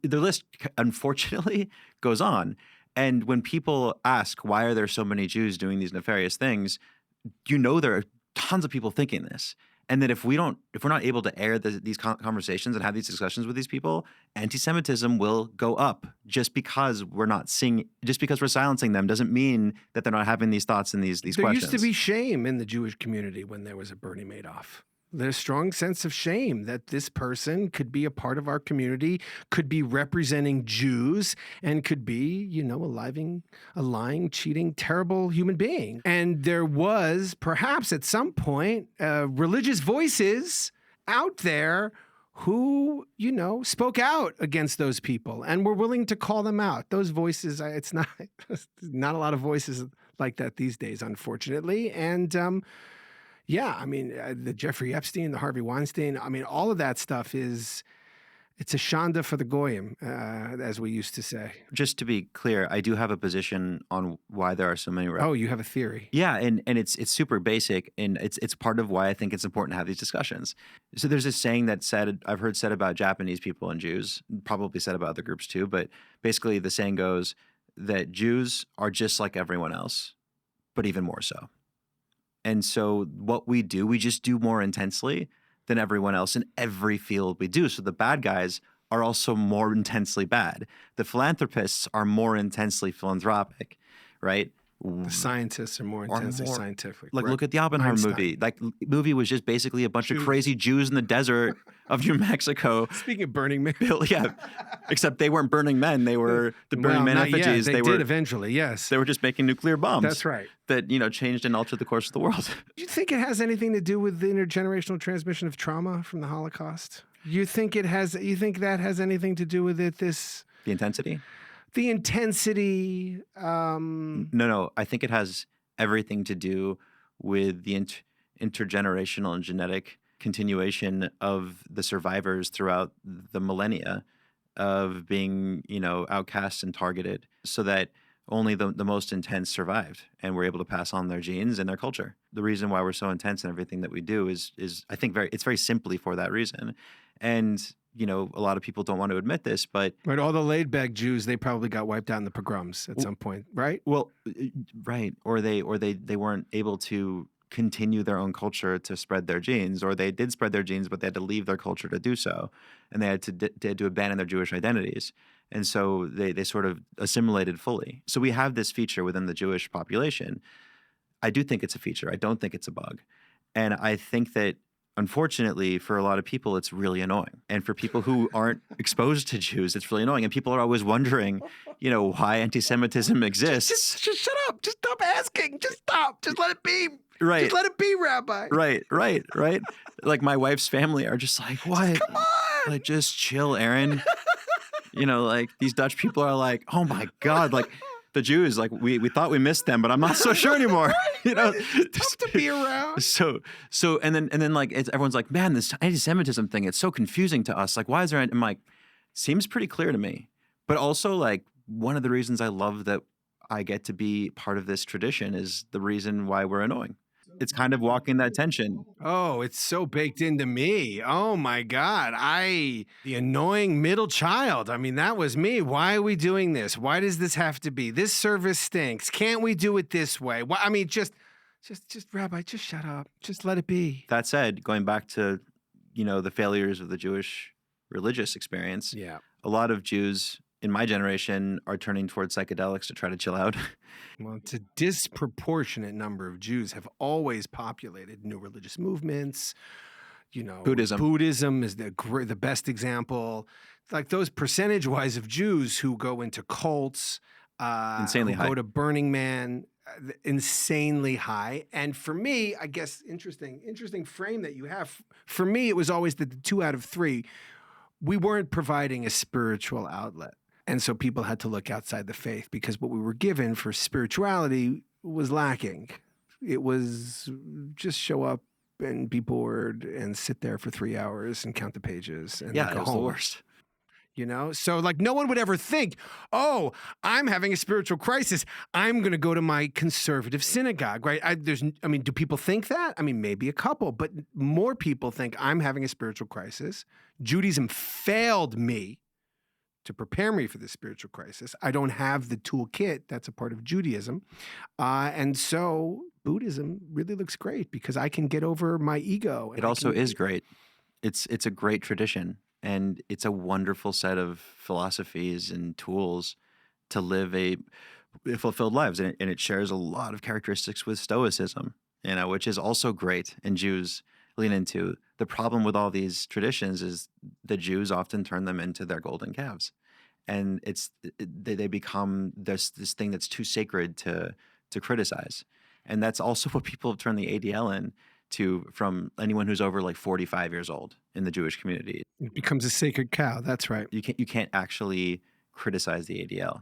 the list unfortunately goes on. And when people ask, why are there so many Jews doing these nefarious things? There are tons of people thinking this. And that if we're not able to air these conversations and have these discussions with these people, anti-Semitism will go up. Just because we're silencing them doesn't mean that they're not having these thoughts and these questions. There used to be shame in the Jewish community when there was a Bernie Madoff. There's a strong sense of shame that this person could be a part of our community, could be representing Jews, and could be, a lying, cheating, terrible human being. And there was perhaps at some point religious voices out there who, spoke out against those people and were willing to call them out. Those voices, it's not a lot of voices like that these days, unfortunately. And, the Jeffrey Epstein, the Harvey Weinstein, all of that stuff it's a shanda for the goyim, as we used to say. Just to be clear, I do have a position on why there are so many. Oh, you have a theory? Yeah, and it's super basic, and it's part of why I think it's important to have these discussions. So there's this saying I've heard said about Japanese people and Jews, probably said about other groups too, but basically the saying goes that Jews are just like everyone else, but even more so. And so what we just do more intensely than everyone else in every field we do. So the bad guys are also more intensely bad. The philanthropists are more intensely philanthropic, right? The scientists are more intensely scientific. Like, look at the Oppenheimer Einstein. movie. Like, movie was just basically a bunch of crazy Jews in the desert of New Mexico. Speaking of Burning Man. Yeah. Except they weren't burning men. They were the Burning Man effigies. They did eventually, yes. They were just making nuclear bombs. That's right. That, changed and altered the course of the world. Do you think it has anything to do with the intergenerational transmission of trauma from the Holocaust? You think that has anything to do with it, The intensity? The intensity. No. I think it has everything to do with the intergenerational and genetic continuation of the survivors throughout the millennia of being, outcast and targeted, so that only the most intense survived and were able to pass on their genes and their culture. The reason why we're so intense in everything that we do is I think it's very simply for that reason. And a lot of people don't want to admit this, but right, all the laid-back Jews, they probably got wiped out in the pogroms at some point, right? Well, right, or they weren't able to continue their own culture to spread their genes, or they did spread their genes, but they had to leave their culture to do so, and they had to abandon their Jewish identities, and so they sort of assimilated fully. So we have this feature within the Jewish population. I do think it's a feature. I don't think it's a bug, and I think that, unfortunately, for a lot of people, it's really annoying. And for people who aren't exposed to Jews, it's really annoying. And people are always wondering, why anti-Semitism exists. Just shut up. Just stop asking. Just stop. Just let it be. Right. Just let it be, Rabbi. Right. Like, my wife's family are just like, what? Come on. Like, just chill, Aaron. Like, these Dutch people are like, oh my God, like, the Jews, like, we thought we missed them, but I'm not so sure anymore. It's tough to be around. So and then like everyone's like, man, this anti-Semitism thing, it's so confusing to us. Like, why is there? I'm like, seems pretty clear to me. But also, like, one of the reasons I love that I get to be part of this tradition is the reason why we're annoying. It's kind of walking that tension. Oh, it's so baked into me. Oh my God. The annoying middle child. I mean, that was me. Why are we doing this? Why does this have to be? This service stinks. Can't we do it this way? Why, I mean, just Rabbi, just shut up. Just let it be. That said, going back to, the failures of the Jewish religious experience. Yeah. A lot of Jews in my generation are turning towards psychedelics to try to chill out. Well, it's a disproportionate number of Jews have always populated new religious movements. Buddhism is the best example. Like, those percentage-wise of Jews who go into cults, insanely high. Go to Burning Man, insanely high. And for me, I guess interesting frame that you have. For me, it was always the 2 out of 3. We weren't providing a spiritual outlet. And so people had to look outside the faith because what we were given for spirituality was lacking. It was just show up and be bored and sit there for 3 hours and count the pages and go home. The worst. So like no one would ever think, oh, I'm having a spiritual crisis. I'm going to go to my conservative synagogue, right? Do people think that? I mean, maybe a couple, but more people think I'm having a spiritual crisis. Judaism failed me to prepare me for this spiritual crisis. I don't have the toolkit that's a part of Judaism. And so Buddhism really looks great because I can get over my ego. It also is great. It's a great tradition. And it's a wonderful set of philosophies and tools to live a fulfilled lives. And it shares a lot of characteristics with Stoicism, which is also great. And Jews lean into. The problem with all these traditions is the Jews often turn them into their golden calves. And they become this thing that's too sacred to criticize. And that's also what people have turned the ADL into from anyone who's over like 45 years old in the Jewish community. It becomes a sacred cow. That's right. You can't actually criticize the ADL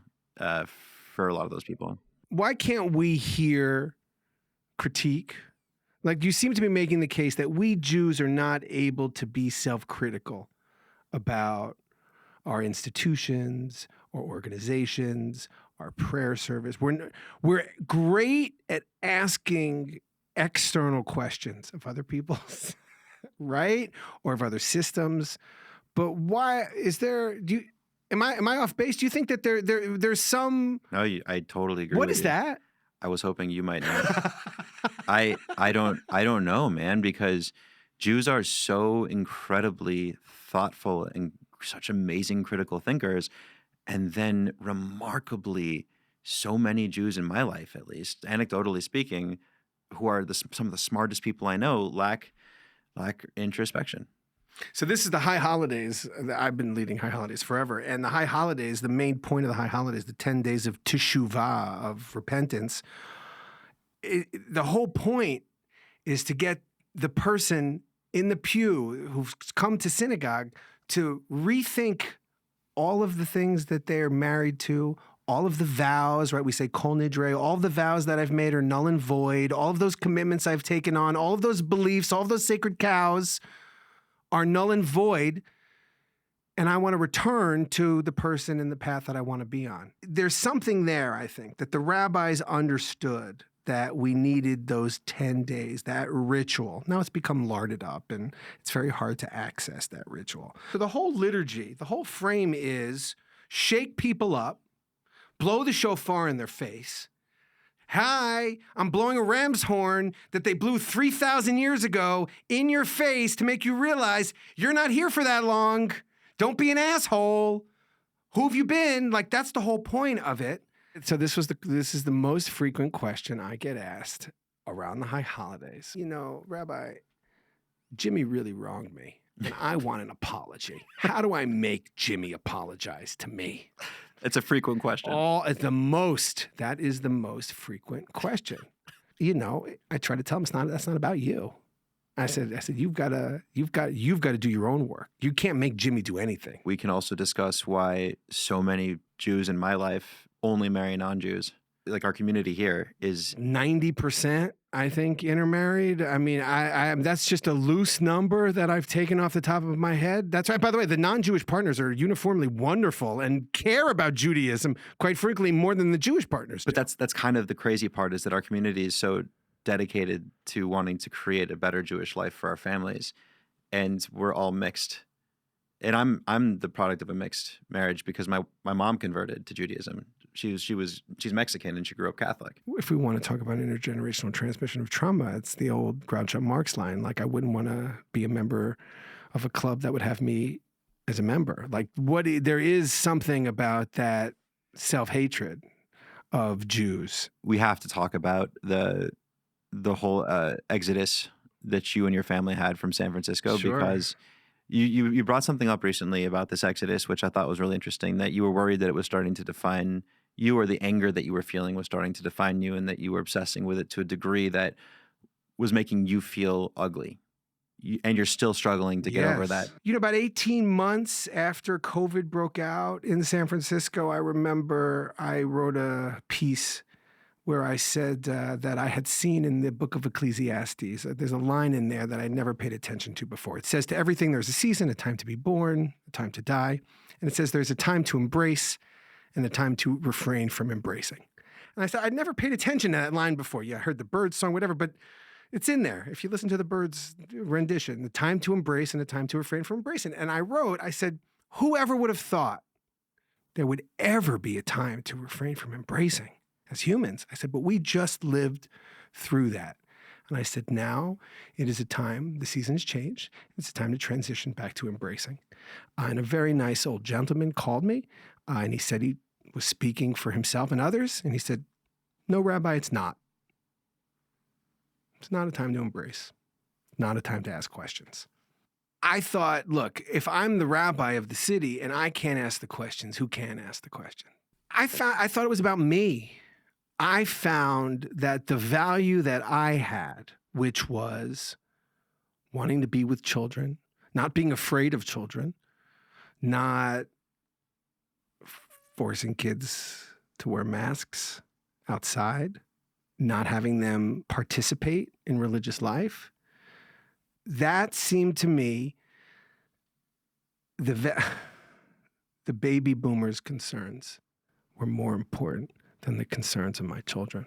for a lot of those people. Why can't we hear critique? Like, you seem to be making the case that we Jews are not able to be self-critical about our institutions or organizations, our prayer service. We're great at asking external questions of other people's, right? Or of other systems. But why is there? Am I off base? Do you think that there's some? No, I totally agree. What with is you. that? I was hoping you might know. I don't know, man, because Jews are so incredibly thoughtful and such amazing critical thinkers, and then remarkably so many Jews in my life, at least, anecdotally speaking, who are some of the smartest people I know, lack introspection. So this is the high holidays. I've been leading high holidays forever. And the high holidays, the main point of the high holidays, the 10 days of teshuvah, of repentance, the whole point is to get the person in the pew who's come to synagogue to rethink all of the things that they're married to, all of the vows, right? We say kol nidre, all of the vows that I've made are null and void, all of those commitments I've taken on, all of those beliefs, all of those sacred cows are null and void, and I want to return to the person in the path that I want to be on. There's something there, I think, that the rabbis understood, that we needed those 10 days, that ritual. Now it's become larded up, and it's very hard to access that ritual. So the whole liturgy, the whole frame is shake people up, blow the shofar in their face. Hi, I'm blowing a ram's horn that they blew 3,000 years ago in your face to make you realize you're not here for that long. Don't be an asshole. Who have you been? Like, that's the whole point of it. So this is the most frequent question I get asked around the high holidays. You know, Rabbi, Jimmy really wronged me, and I want an apology. How do I make Jimmy apologize to me? It's a frequent question. That is the most frequent question. You know, I try to tell him that's not about you. I said you've got to do your own work. You can't make Jimmy do anything. We can also discuss why so many Jews in my life only marry non-Jews. Like, our community here is 90%, I think, intermarried. I mean, I that's just a loose number that I've taken off the top of my head. That's right. By the way, the non-Jewish partners are uniformly wonderful and care about Judaism, quite frankly, more than the Jewish partners do. But that's kind of the crazy part, is that our community is so dedicated to wanting to create a better Jewish life for our families, and we're all mixed. And I'm the product of a mixed marriage because my mom converted to Judaism. She's Mexican and she grew up Catholic. If we want to talk about intergenerational transmission of trauma, it's the old Groucho Marx line. Like, I wouldn't want to be a member of a club that would have me as a member. Like, there is something about that self-hatred of Jews. We have to talk about the whole exodus that you and your family had from San Francisco. Sure. Because you brought something up recently about this exodus, which I thought was really interesting, that you were worried that it was starting to define you, or the anger that you were feeling was starting to define you, and that you were obsessing with it to a degree that was making you feel ugly. And you're still struggling to get over that. You know, about 18 months after COVID broke out in San Francisco, I remember I wrote a piece where I said that I had seen in the book of Ecclesiastes, there's a line in there that I never paid attention to before. It says, to everything there's a season, a time to be born, a time to die. And it says there's a time to embrace and a time to refrain from embracing. And I said, I'd never paid attention to that line before. Yeah, I heard the Birds song, whatever, but it's in there. If you listen to the Birds rendition, the time to embrace and the time to refrain from embracing. And I said, whoever would have thought there would ever be a time to refrain from embracing? As humans, I said, but we just lived through that. And I said, now it is a time, the season has changed. It's a time to transition back to embracing. And a very nice old gentleman called me, and he said he was speaking for himself and others. And he said, no, Rabbi, it's not. It's not a time to embrace. Not a time to ask questions. I thought, look, if I'm the rabbi of the city and I can't ask the questions, who can ask the question? I thought it was about me. I found that the value that I had, which was wanting to be with children, not being afraid of children, not forcing kids to wear masks outside, not having them participate in religious life, that seemed to me the baby boomers' concerns were more important than the concerns of my children.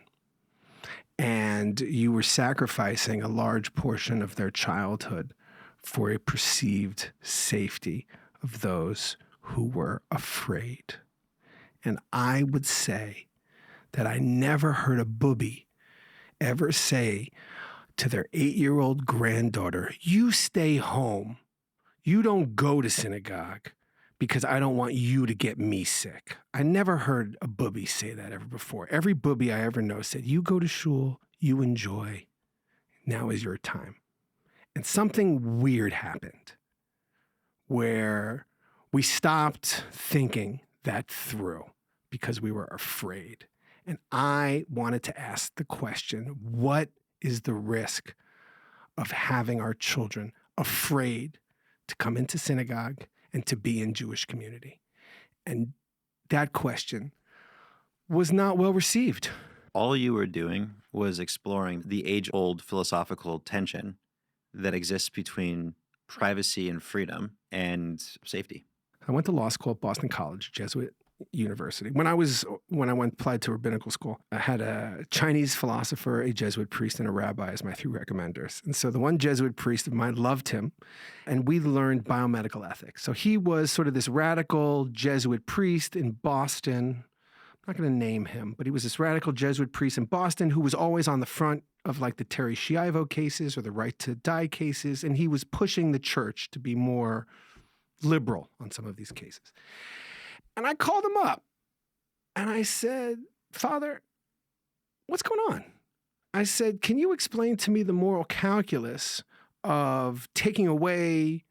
And you were sacrificing a large portion of their childhood for a perceived safety of those who were afraid. And I would say that I never heard a booby ever say to their 8-year-old granddaughter, you stay home. You don't go to synagogue because I don't want you to get me sick. I never heard a booby say that ever before. Every booby I ever know said, you go to shul, you enjoy, now is your time. And something weird happened where we stopped thinking that through because we were afraid. And I wanted to ask the question, what is the risk of having our children afraid to come into synagogue and to be in Jewish community? And that question was not well received. All you were doing was exploring the age-old philosophical tension that exists between privacy and freedom and safety. I went to law school at Boston College, Jesuit university. When I applied to rabbinical school, I had a Chinese philosopher, a Jesuit priest, and a rabbi as my three recommenders. And so the one Jesuit priest of mine loved him, and we learned biomedical ethics. So he was sort of this radical Jesuit priest in Boston. I'm not going to name him, but he was this radical Jesuit priest in Boston who was always on the front of like the Terry Schiavo cases or the right to die cases, and he was pushing the church to be more liberal on some of these cases. And I called him up and I said, Father, what's going on? I said, can you explain to me the moral calculus of taking away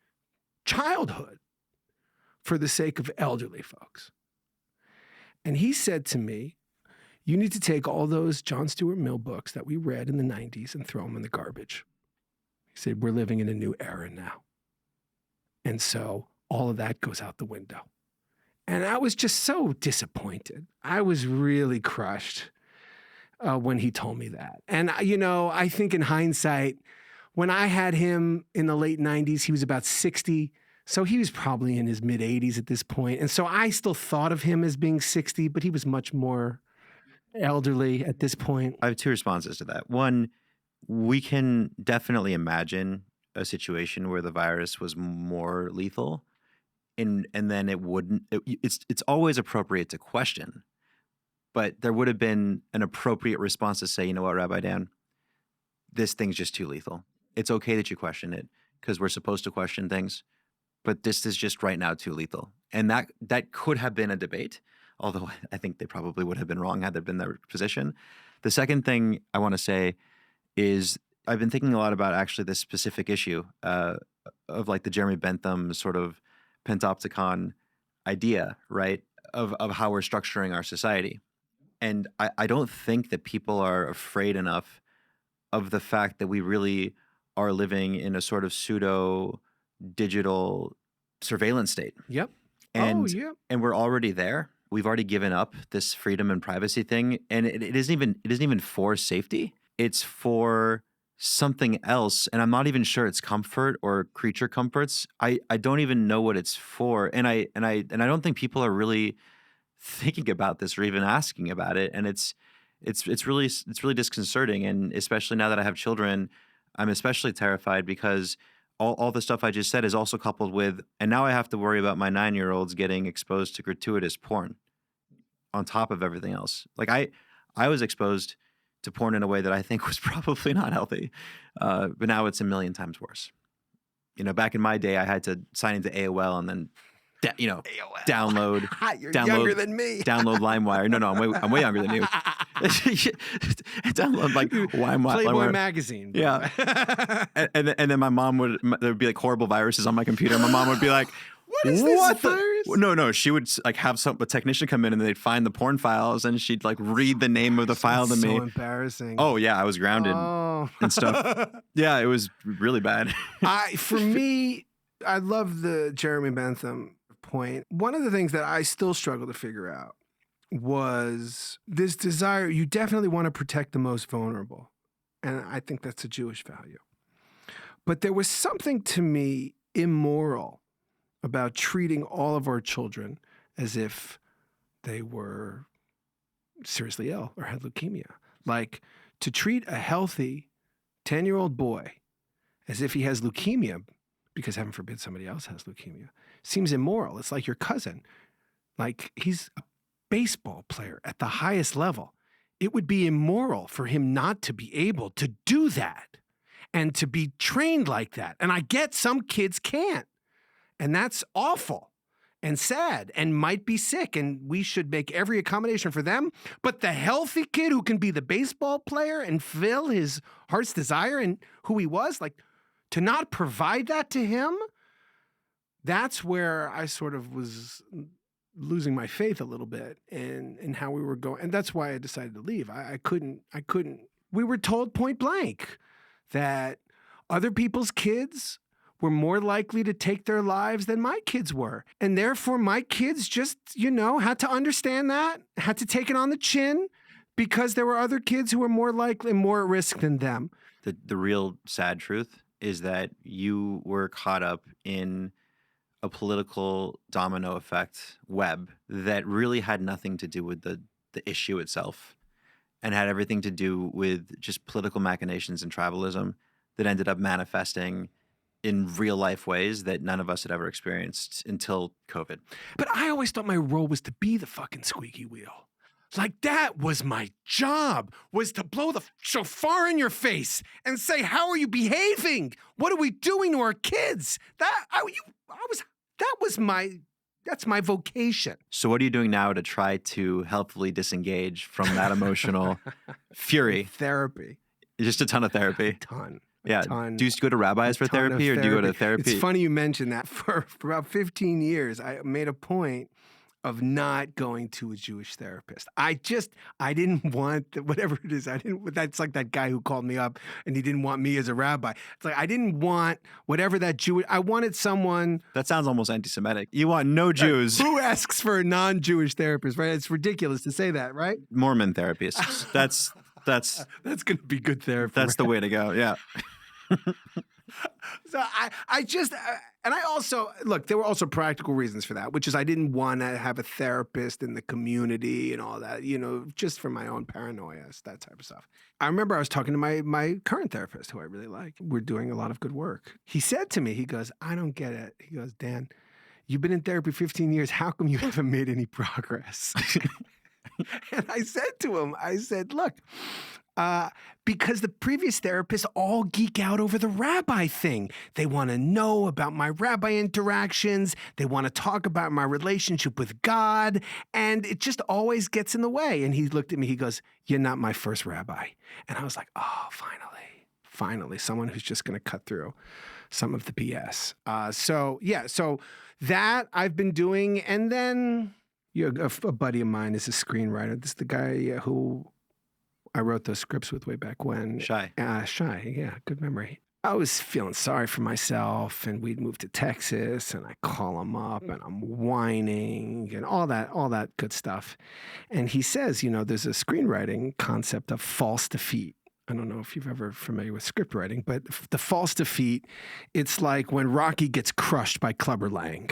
childhood for the sake of elderly folks? And he said to me, you need to take all those John Stuart Mill books that we read in the 90s and throw them in the garbage. He said, we're living in a new era now. And so all of that goes out the window. And I was just so disappointed. I was really crushed when he told me that. And, you know, I think in hindsight, when I had him in the late 90s, he was about 60. So he was probably in his mid 80s at this point. And so I still thought of him as being 60, but he was much more elderly at this point. I have two responses to that. One, we can definitely imagine a situation where the virus was more lethal. And then it's always appropriate to question, but there would have been an appropriate response to say, you know what, Rabbi Dan, this thing's just too lethal. It's okay that you question it because we're supposed to question things, but this is just right now too lethal. And that could have been a debate, although I think they probably would have been wrong had there been their position. The second thing I want to say is I've been thinking a lot about actually this specific issue of like the Jeremy Bentham sort of Pentopticon idea, right, of how we're structuring our society. And I don't think that people are afraid enough of the fact that we really are living in a sort of pseudo-digital surveillance state. Yep. And we're already there. We've already given up this freedom and privacy thing. And it isn't even for safety. It's for something else, and I'm not even sure it's comfort or creature comforts. I don't even know what it's for, and I don't think people are really thinking about this or even asking about it. And it's really disconcerting, and especially now that I have children, I'm especially terrified because all the stuff I just said is also coupled with, and now I have to worry about my 9-year-olds getting exposed to gratuitous porn on top of everything else. Like I was exposed to porn in a way that I think was probably not healthy. But now it's a million times worse. You know, back in my day, I had to sign into AOL and then, download. You're younger than me. Download LimeWire. No, I'm way younger than you. Download like LimeWire. Playboy magazine. Bro. Yeah. and then my mom there would be like horrible viruses on my computer. My mom would be like, what is this virus? No. She would like have a technician come in and they'd find the porn files and she'd like read the name of the file to me. So embarrassing. Oh yeah, I was grounded and stuff. Yeah, it was really bad. For me, I love the Jeremy Bentham point. One of the things that I still struggle to figure out was this desire. You definitely want to protect the most vulnerable. And I think that's a Jewish value. But there was something to me immoral about treating all of our children as if they were seriously ill or had leukemia. Like to treat a healthy 10-year-old boy as if he has leukemia, because heaven forbid somebody else has leukemia, seems immoral. It's like your cousin. Like he's a baseball player at the highest level. It would be immoral for him not to be able to do that and to be trained like that. And I get some kids can't. And that's awful. and sad and might be sick, and we should make every accommodation for them. But the healthy kid who can be the baseball player and fill his heart's desire and who he was, like, to not provide that to him, that's where I sort of was losing my faith a little bit in how we were going. And that's why I decided to leave. I couldn't. We were told point blank that other people's kids were more likely to take their lives than my kids were. And therefore my kids just, had to understand that, had to take it on the chin, because there were other kids who were more likely, more at risk than them. The real sad truth is that you were caught up in a political domino effect web that really had nothing to do with the issue itself, and had everything to do with just political machinations and tribalism that ended up manifesting in real life ways that none of us had ever experienced until COVID. But I always thought my role was to be the fucking squeaky wheel. Like, that was my job, was to blow the shofar in your face and say, how are you behaving? What are we doing to our kids? That's my vocation. So what are you doing now to try to helpfully disengage from that emotional fury? Therapy. Just a ton of therapy. A ton. Yeah. Do you go to rabbis for therapy, or do you go to therapy? It's funny you mentioned that. For about 15 years, I made a point of not going to a Jewish therapist. I didn't want whatever it is. That's like that guy who called me up and he didn't want me as a rabbi. It's like, I didn't want whatever that I wanted someone. That sounds almost anti-Semitic. You want no Jews. Who asks for a non-Jewish therapist, right? It's ridiculous to say that, right? Mormon therapists. That's going to be good therapy. That's the way to go. Yeah. So and I also, look, there were also practical reasons for that, which is I didn't want to have a therapist in the community and all that, just for my own paranoia, that type of stuff. I remember I was talking to my current therapist, who I really like. We're doing a lot of good work. He said to me, he goes, I don't get it. He goes, Dan, you've been in therapy 15 years. How come you haven't made any progress? And I said to him, look, because the previous therapists all geek out over the rabbi thing. They want to know about my rabbi interactions. They want to talk about my relationship with God. And it just always gets in the way. And he looked at me, he goes, you're not my first rabbi. And I was like, oh, finally, someone who's just going to cut through some of the BS. So that I've been doing. And then a buddy of mine is a screenwriter. This is the guy who I wrote those scripts with way back when. Shy, yeah, good memory. I was feeling sorry for myself, and we'd moved to Texas, and I call him up, and I'm whining, and all that good stuff. And he says, there's a screenwriting concept of false defeat. I don't know if you've ever familiar with script writing, but the false defeat, it's like when Rocky gets crushed by Clubber Lang.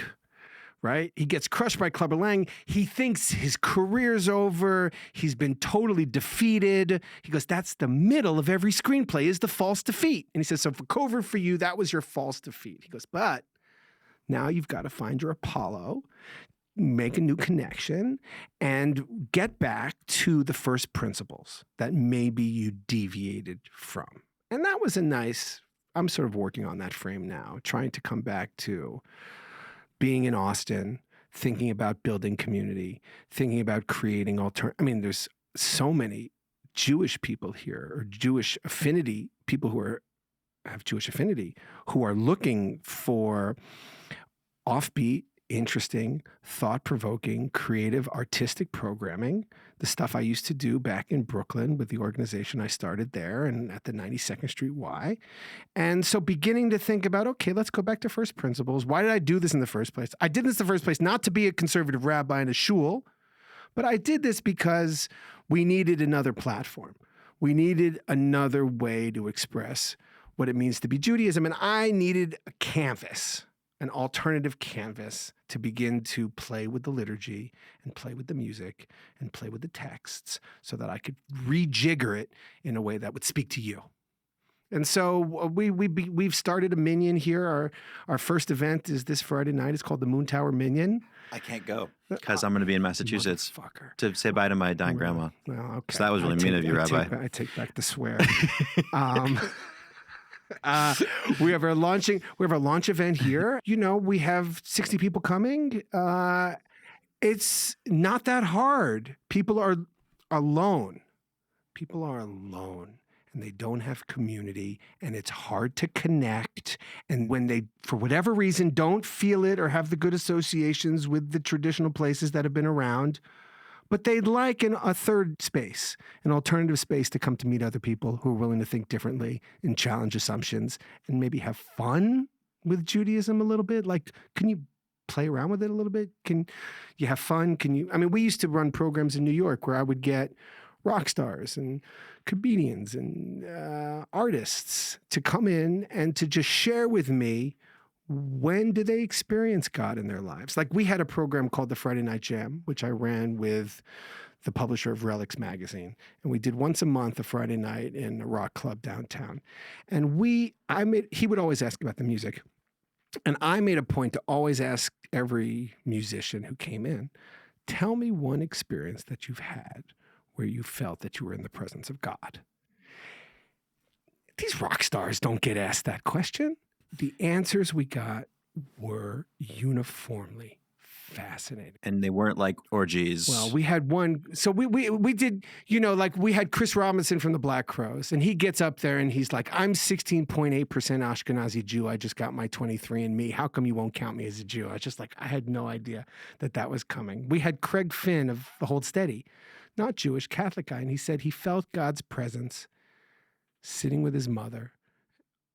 Right? He gets crushed by Clubber Lang. He thinks his career's over. He's been totally defeated. He goes, that's the middle of every screenplay, is the false defeat. And he says, so for Covert for you, that was your false defeat. He goes, but now you've got to find your Apollo, make a new connection, and get back to the first principles that maybe you deviated from. And that was I'm sort of working on that frame now, trying to come back to being in Austin, thinking about building community, thinking about creating there's so many Jewish people here, or Jewish affinity, people who have Jewish affinity, who are looking for offbeat, interesting, thought-provoking, creative, artistic programming, the stuff I used to do back in Brooklyn with the organization I started there and at the 92nd Street Y. And so beginning to think about, okay, let's go back to first principles. Why did I do this in the first place? I did this in the first place not to be a conservative rabbi in a shul, but I did this because we needed another platform. We needed another way to express what it means to be Judaism, and I needed a canvas, an alternative canvas to begin to play with the liturgy and play with the music and play with the texts so that I could rejigger it in a way that would speak to you. And so we've started a Minyan here. Our first event is this Friday night. It's called the Moon Tower Minyan. I can't go because I'm going to be in Massachusetts to say bye to my dying grandma. Well, okay. So that was really mean of you, Rabbi. I take back the swear. We have our launch event here. We have 60 people coming. It's not that hard. People are alone. And they don't have community, and it's hard to connect. And when they, for whatever reason, don't feel it or have the good associations with the traditional places that have been around, but they'd like a third space, an alternative space to come to meet other people who are willing to think differently and challenge assumptions and maybe have fun with Judaism a little bit. Like, can you play around with it a little bit? Can you have fun? We used to run programs in New York where I would get rock stars and comedians and artists to come in and to just share with me, when do they experience God in their lives? Like, we had a program called the Friday Night Jam, which I ran with the publisher of Relics magazine. And we did once a month, a Friday night in a rock club downtown. And he would always ask about the music. And I made a point to always ask every musician who came in, tell me one experience that you've had where you felt that you were in the presence of God. These rock stars don't get asked that question. The answers we got were uniformly fascinating. And they weren't like orgies. Well, we had one. So we did, we had Chris Robinson from the Black Crowes, and he gets up there and he's like, I'm 16.8% Ashkenazi Jew. I just got my 23andMe. How come you won't count me as a Jew? I was just like, I had no idea that was coming. We had Craig Finn of Hold Steady, not Jewish, Catholic guy. And he said he felt God's presence sitting with his mother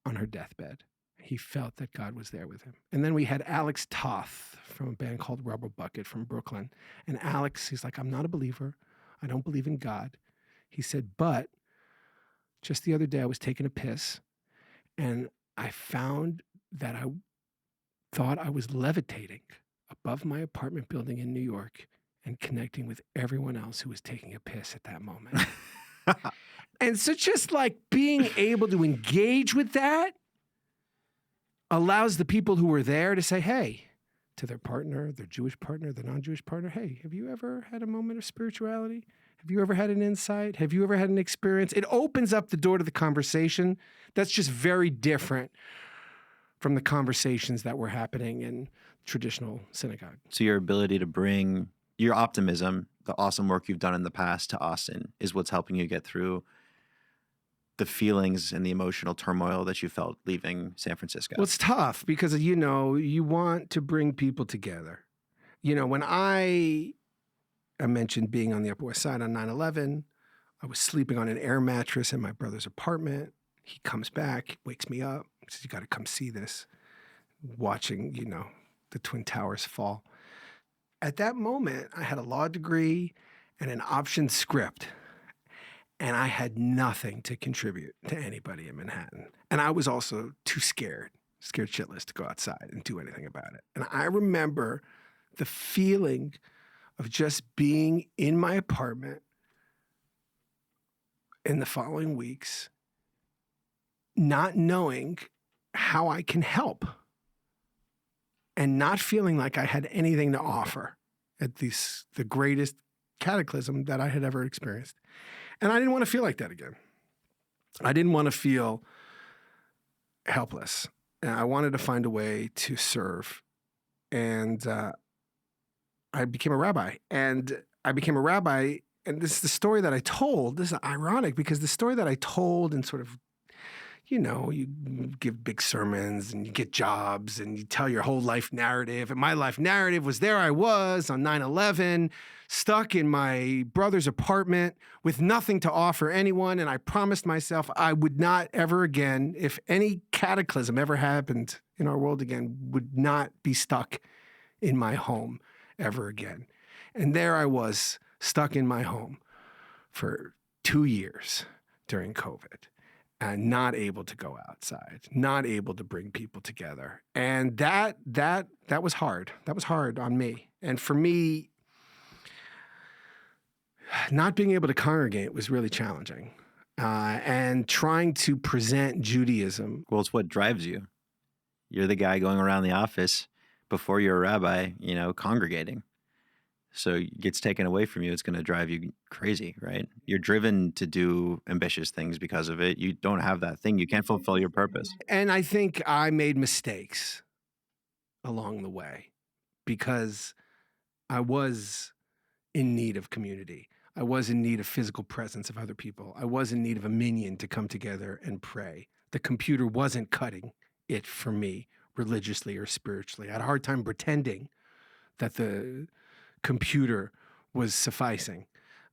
on her deathbed. He felt that God was there with him. And then we had Alex Toth from a band called Rubber Bucket from Brooklyn. And Alex, he's like, I'm not a believer. I don't believe in God. He said, but just the other day I was taking a piss and I found that I thought I was levitating above my apartment building in New York and connecting with everyone else who was taking a piss at that moment. And so just like being able to engage with that allows the people who were there to say, hey, to their partner, their Jewish partner, their non-Jewish partner, hey, have you ever had a moment of spirituality? Have you ever had an insight? Have you ever had an experience? It opens up the door to the conversation. That's just very different from the conversations that were happening in traditional synagogue. So your ability to bring your optimism, the awesome work you've done in the past, to Austin is what's helping you get through the feelings and the emotional turmoil that you felt leaving San Francisco. Well, it's tough because, you want to bring people together. When I mentioned being on the Upper West Side on 9/11, I was sleeping on an air mattress in my brother's apartment. He comes back, wakes me up, says, you got to come see this, watching, the Twin Towers fall. At that moment, I had a law degree and an option script, and I had nothing to contribute to anybody in Manhattan. And I was also too scared shitless to go outside and do anything about it. And I remember the feeling of just being in my apartment in the following weeks, not knowing how I can help, and not feeling like I had anything to offer at the greatest cataclysm that I had ever experienced. And I didn't want to feel like that again. I didn't want to feel helpless. And I wanted to find a way to serve. And I became a rabbi. And this is the story that I told. This is ironic because the story that I told and sort of, you give big sermons and you get jobs and you tell your whole life narrative. And my life narrative was, there I was on 9/11, stuck in my brother's apartment with nothing to offer anyone. And I promised myself I would not ever again, if any cataclysm ever happened in our world again, would not be stuck in my home ever again. And there I was, stuck in my home for 2 years during COVID. And not able to go outside, not able to bring people together. And that was hard. That was hard on me. And for me, not being able to congregate was really challenging. And trying to present Judaism. Well, it's what drives you. You're the guy going around the office before you're a rabbi, congregating. So it gets taken away from you. It's going to drive you crazy, right? You're driven to do ambitious things because of it. You don't have that thing. You can't fulfill your purpose. And I think I made mistakes along the way because I was in need of community. I was in need of physical presence of other people. I was in need of a minyan to come together and pray. The computer wasn't cutting it for me religiously or spiritually. I had a hard time pretending that the computer was sufficing.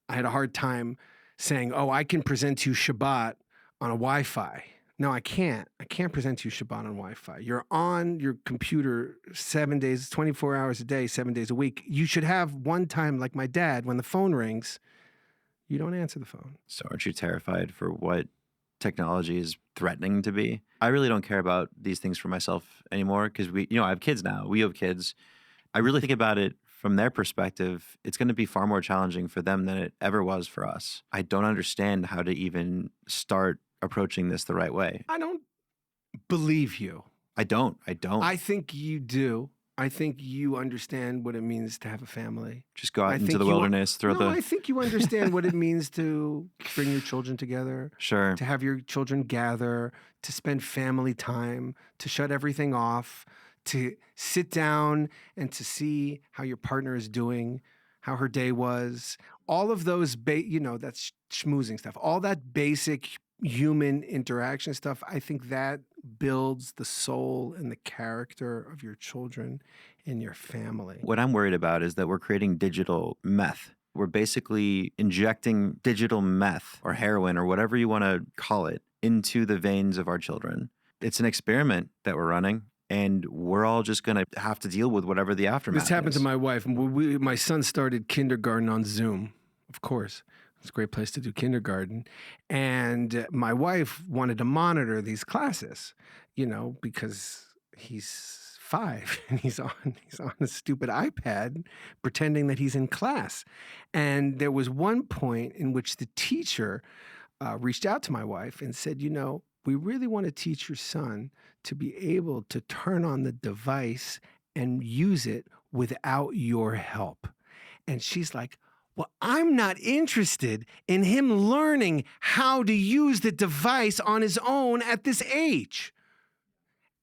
I had a hard time saying, oh, I can present to you Shabbat on a Wi-Fi. No, I can't. I can't present to you Shabbat on Wi-Fi. You're on your computer 7 days, 24 hours a day, 7 days a week. You should have one time, like my dad, when the phone rings, you don't answer the phone. So aren't you terrified for what technology is threatening to be? I really don't care about these things for myself anymore because I have kids now. We have kids. I really think about it from their perspective. It's going to be far more challenging for them than it ever was for us. I don't understand how to even start approaching this the right way. I don't believe you. I don't. I think you do. I think you understand what it means to have a family. Just go out into the wilderness, I think you understand what it means to bring your children together. Sure. To have your children gather, to spend family time, to shut everything off, to sit down and to see how your partner is doing, how her day was. All of those, that's schmoozing stuff. All that basic human interaction stuff, I think that builds the soul and the character of your children and your family. What I'm worried about is that we're creating digital meth. We're basically injecting digital meth or heroin or whatever you want to call it into the veins of our children. It's an experiment that we're running, and we're all just going to have to deal with whatever the aftermath is. This happened to my wife. My son started kindergarten on Zoom, of course. It's a great place to do kindergarten. And my wife wanted to monitor these classes, because he's 5 and he's on a stupid iPad pretending that he's in class. And there was one point in which the teacher reached out to my wife and said, we really want to teach your son to be able to turn on the device and use it without your help. And she's like, well, I'm not interested in him learning how to use the device on his own at this age.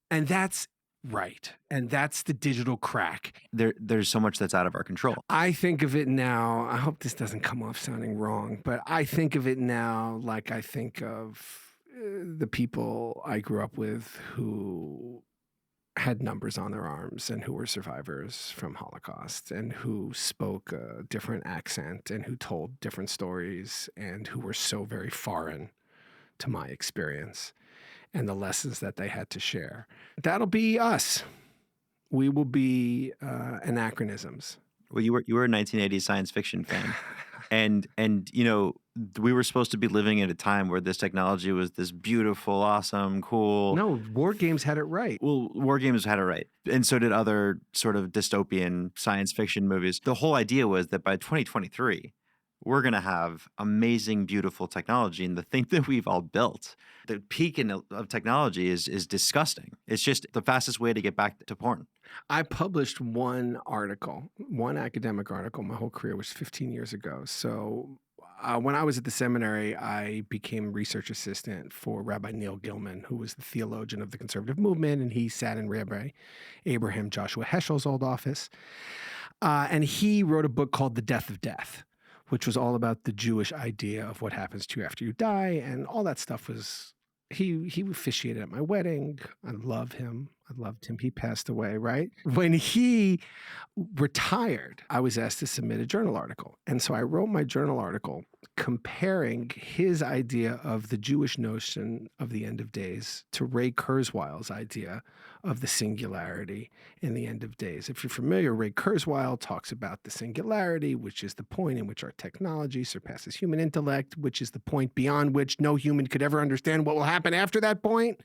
And that's right. And that's the digital crack. There's so much that's out of our control. I think of it now, I hope this doesn't come off sounding wrong, but I think of it now like I think of the people I grew up with who had numbers on their arms and who were survivors from Holocaust and who spoke a different accent and who told different stories and who were so very foreign to my experience and the lessons that they had to share. That'll be us. We will be anachronisms. Well, you were a 1980s science fiction fan. And we were supposed to be living at a time where this technology was this beautiful, awesome, cool. No, War Games had it right. Well, War Games had it right. And so did other sort of dystopian science fiction movies. The whole idea was that by 2023, we're going to have amazing, beautiful technology. And the thing that we've all built, the peak of technology is disgusting. It's just the fastest way to get back to porn. I published one academic article my whole career, was 15 years ago. So when I was at the seminary, I became research assistant for Rabbi Neil Gilman, who was the theologian of the conservative movement, and he sat in Rabbi Abraham Joshua Heschel's old office. And he wrote a book called The Death of Death, which was all about the Jewish idea of what happens to you after you die, and all that stuff was, he officiated at my wedding. I love him. I loved him. He passed away, right? When he retired, I was asked to submit a journal article. And so I wrote my journal article comparing his idea of the Jewish notion of the end of days to Ray Kurzweil's idea of the singularity in the end of days. If you're familiar, Ray Kurzweil talks about the singularity, which is the point in which our technology surpasses human intellect, which is the point beyond which no human could ever understand what will happen after that point.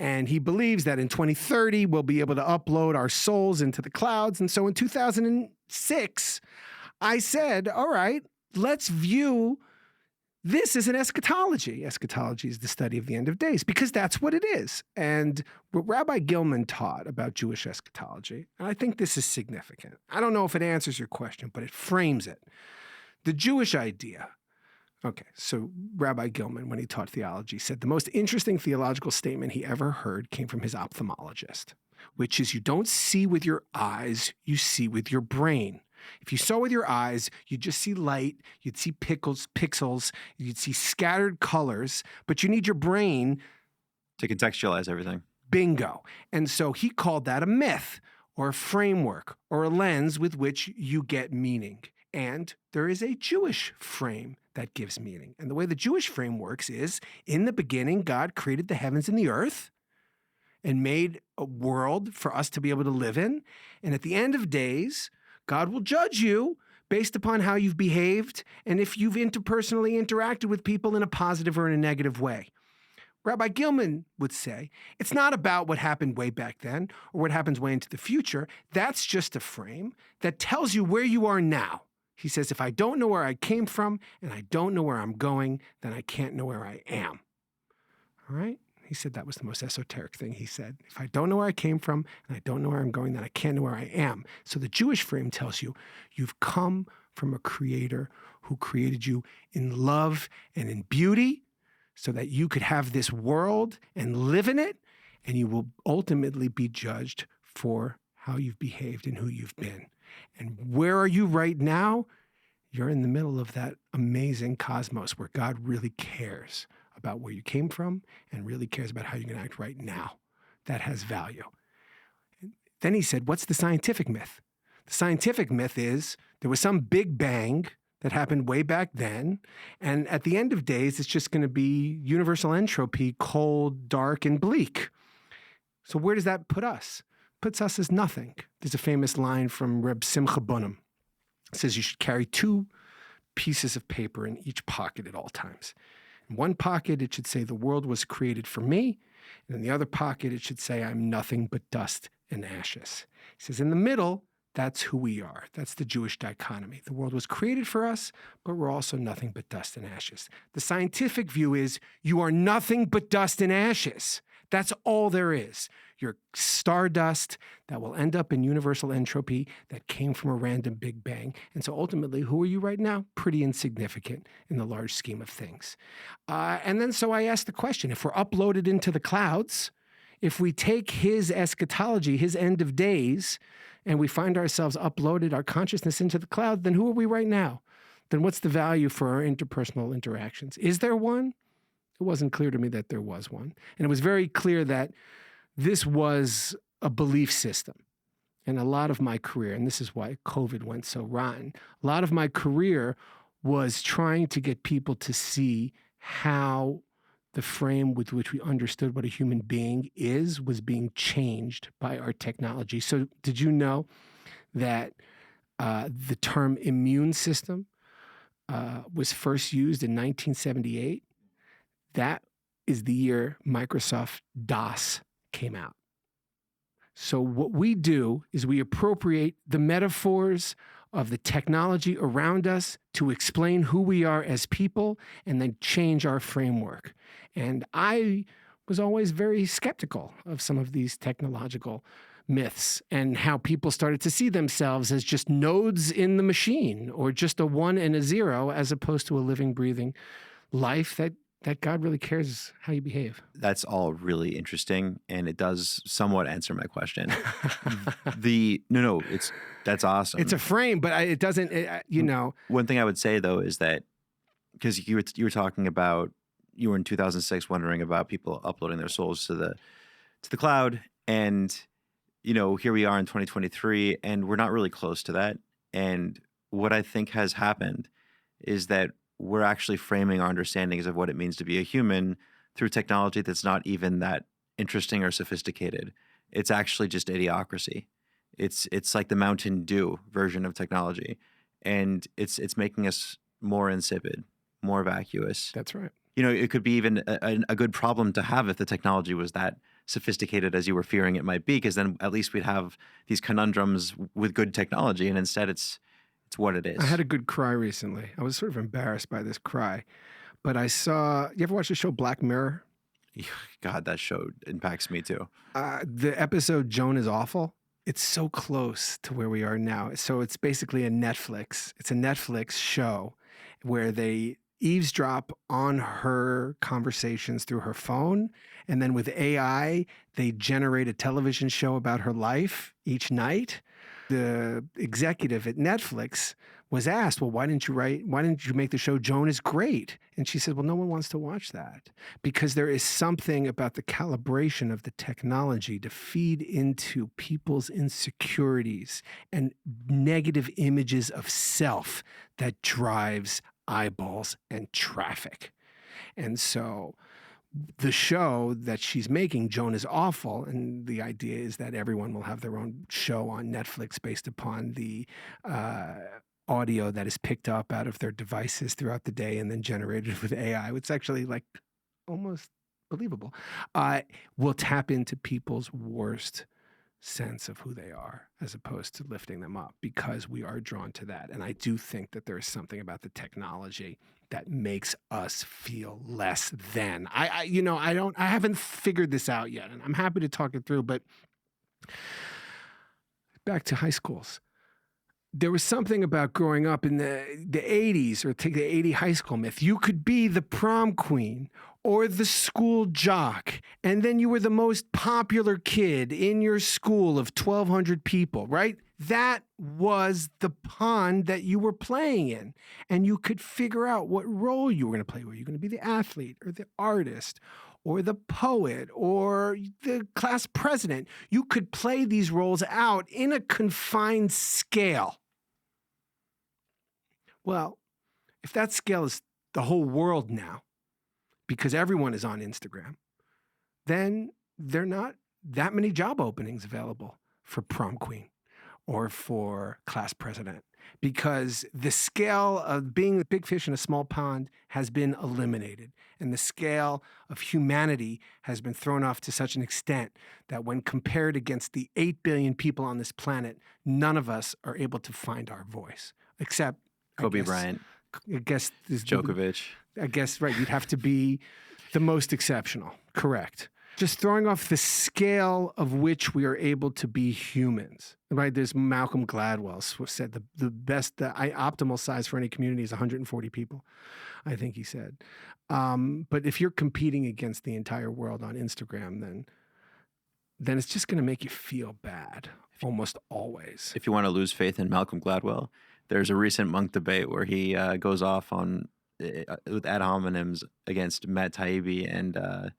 And he believes that in 2030, we'll be able to upload our souls into the clouds. And so in 2006, I said, all right, let's view This is an eschatology. Eschatology is the study of the end of days, because that's what it is. And what Rabbi Gilman taught about Jewish eschatology, and I think this is significant. I don't know if it answers your question, but it frames it. The Jewish idea. Okay, so Rabbi Gilman, when he taught theology, said the most interesting theological statement he ever heard came from his ophthalmologist, which is you don't see with your eyes, you see with your brain. If you saw with your eyes, you'd just see light, you'd see pixels, you'd see scattered colors, but you need your brain to contextualize everything. Bingo. And so he called that a myth or a framework or a lens with which you get meaning. And there is a Jewish frame that gives meaning. And the way the Jewish frame works is, in the beginning, God created the heavens and the earth and made a world for us to be able to live in. And at the end of days, God will judge you based upon how you've behaved and if you've interpersonally interacted with people in a positive or in a negative way. Rabbi Gilman would say, it's not about what happened way back then or what happens way into the future. That's just a frame that tells you where you are now. He says, if I don't know where I came from and I don't know where I'm going, then I can't know where I am. All right? He said that was the most esoteric thing he said. If I don't know where I came from and I don't know where I'm going, then I can't know where I am. So the Jewish frame tells you you've come from a creator who created you in love and in beauty so that you could have this world and live in it, and you will ultimately be judged for how you've behaved and who you've been. And where are you right now? You're in the middle of that amazing cosmos where God really cares about where you came from and really cares about how you're going to act right now. That has value. Then he said, what's the scientific myth? The scientific myth is there was some big bang that happened way back then, and at the end of days, it's just going to be universal entropy, cold, dark, and bleak. So where does that put us? Puts us as nothing. There's a famous line from Reb Simcha Bunim. It says you should carry 2 pieces of paper in each pocket at all times. In one pocket, it should say the world was created for me. And in the other pocket, it should say I'm nothing but dust and ashes. He says in the middle, that's who we are. That's the Jewish dichotomy. The world was created for us, but we're also nothing but dust and ashes. The scientific view is you are nothing but dust and ashes. That's all there is. You're stardust that will end up in universal entropy that came from a random big bang. And so ultimately, who are you right now? Pretty insignificant in the large scheme of things. And then so I asked the question, if we're uploaded into the clouds, if we take his eschatology, his end of days, and we find ourselves uploaded, our consciousness into the cloud, then who are we right now? Then what's the value for our interpersonal interactions? Is there one? It wasn't clear to me that there was one. And it was very clear that this was a belief system. And a lot of my career, and this is why COVID went so rotten, a lot of my career was trying to get people to see how the frame with which we understood what a human being is was being changed by our technology. So did you know that the term immune system was first used in 1978? That is the year Microsoft DOS came out. So what we do is we appropriate the metaphors of the technology around us to explain who we are as people and then change our framework. And I was always very skeptical of some of these technological myths and how people started to see themselves as just nodes in the machine or just a 1 and a 0 as opposed to a living, breathing life that God really cares how you behave. That's all really interesting, and it does somewhat answer my question. That's awesome. It's a frame, but it doesn't, One thing I would say, though, is that, because you were talking about, you were in 2006 wondering about people uploading their souls to the cloud, and, here we are in 2023, and we're not really close to that. And what I think has happened is that we're actually framing our understandings of what it means to be a human through technology that's not even that interesting or sophisticated. It's actually just idiocracy. It's like the Mountain Dew version of technology, and it's making us more insipid, more vacuous. That's right. It could be even a good problem to have if the technology was that sophisticated as you were fearing it might be, because then at least we'd have these conundrums with good technology, and instead it's what it is. I had a good cry recently. I was sort of embarrassed by this cry, But I saw, you ever watch the show Black Mirror? God, that show impacts me too. The episode Joan is Awful. It's so close to where we are now. So it's basically it's a Netflix show where they eavesdrop on her conversations through her phone. And then with AI, they generate a television show about her life each night. The executive at Netflix was asked, well, why didn't you make the show Joan is Great? And she said, well, no one wants to watch that because there is something about the calibration of the technology to feed into people's insecurities and negative images of self that drives eyeballs and traffic. And so the show that she's making, Joan is Awful, and the idea is that everyone will have their own show on Netflix based upon the audio that is picked up out of their devices throughout the day and then generated with AI. It's actually like almost believable. Will tap into people's worst sense of who they are as opposed to lifting them up because we are drawn to that. And I do think that there is something about the technology that makes us feel less than. I haven't figured this out yet, and I'm happy to talk it through, but back to high schools. There was something about growing up in the 80s, or take the 80 high school myth. You could be the prom queen or the school jock, and then you were the most popular kid in your school of 1,200 people, right? That was the pond that you were playing in, and you could figure out what role you were going to play. Were you going to be the athlete or the artist or the poet or the class president? You could play these roles out in a confined scale. Well, if that scale is the whole world now, because everyone is on Instagram, then there are not that many job openings available for prom queen or for class president, because the scale of being a big fish in a small pond has been eliminated, and the scale of humanity has been thrown off to such an extent that when compared against the 8 billion people on this planet, none of us are able to find our voice, except Kobe Bryant. I guess Djokovic. I guess, right, you'd have to be the most exceptional. Correct. Just throwing off the scale of which we are able to be humans. Right? There's Malcolm Gladwell said the optimal size for any community is 140 people, I think he said. But if you're competing against the entire world on Instagram, then it's just going to make you feel bad almost always. If you want to lose faith in Malcolm Gladwell, there's a recent Monk debate where he goes off on with ad hominems against Matt Taibbi and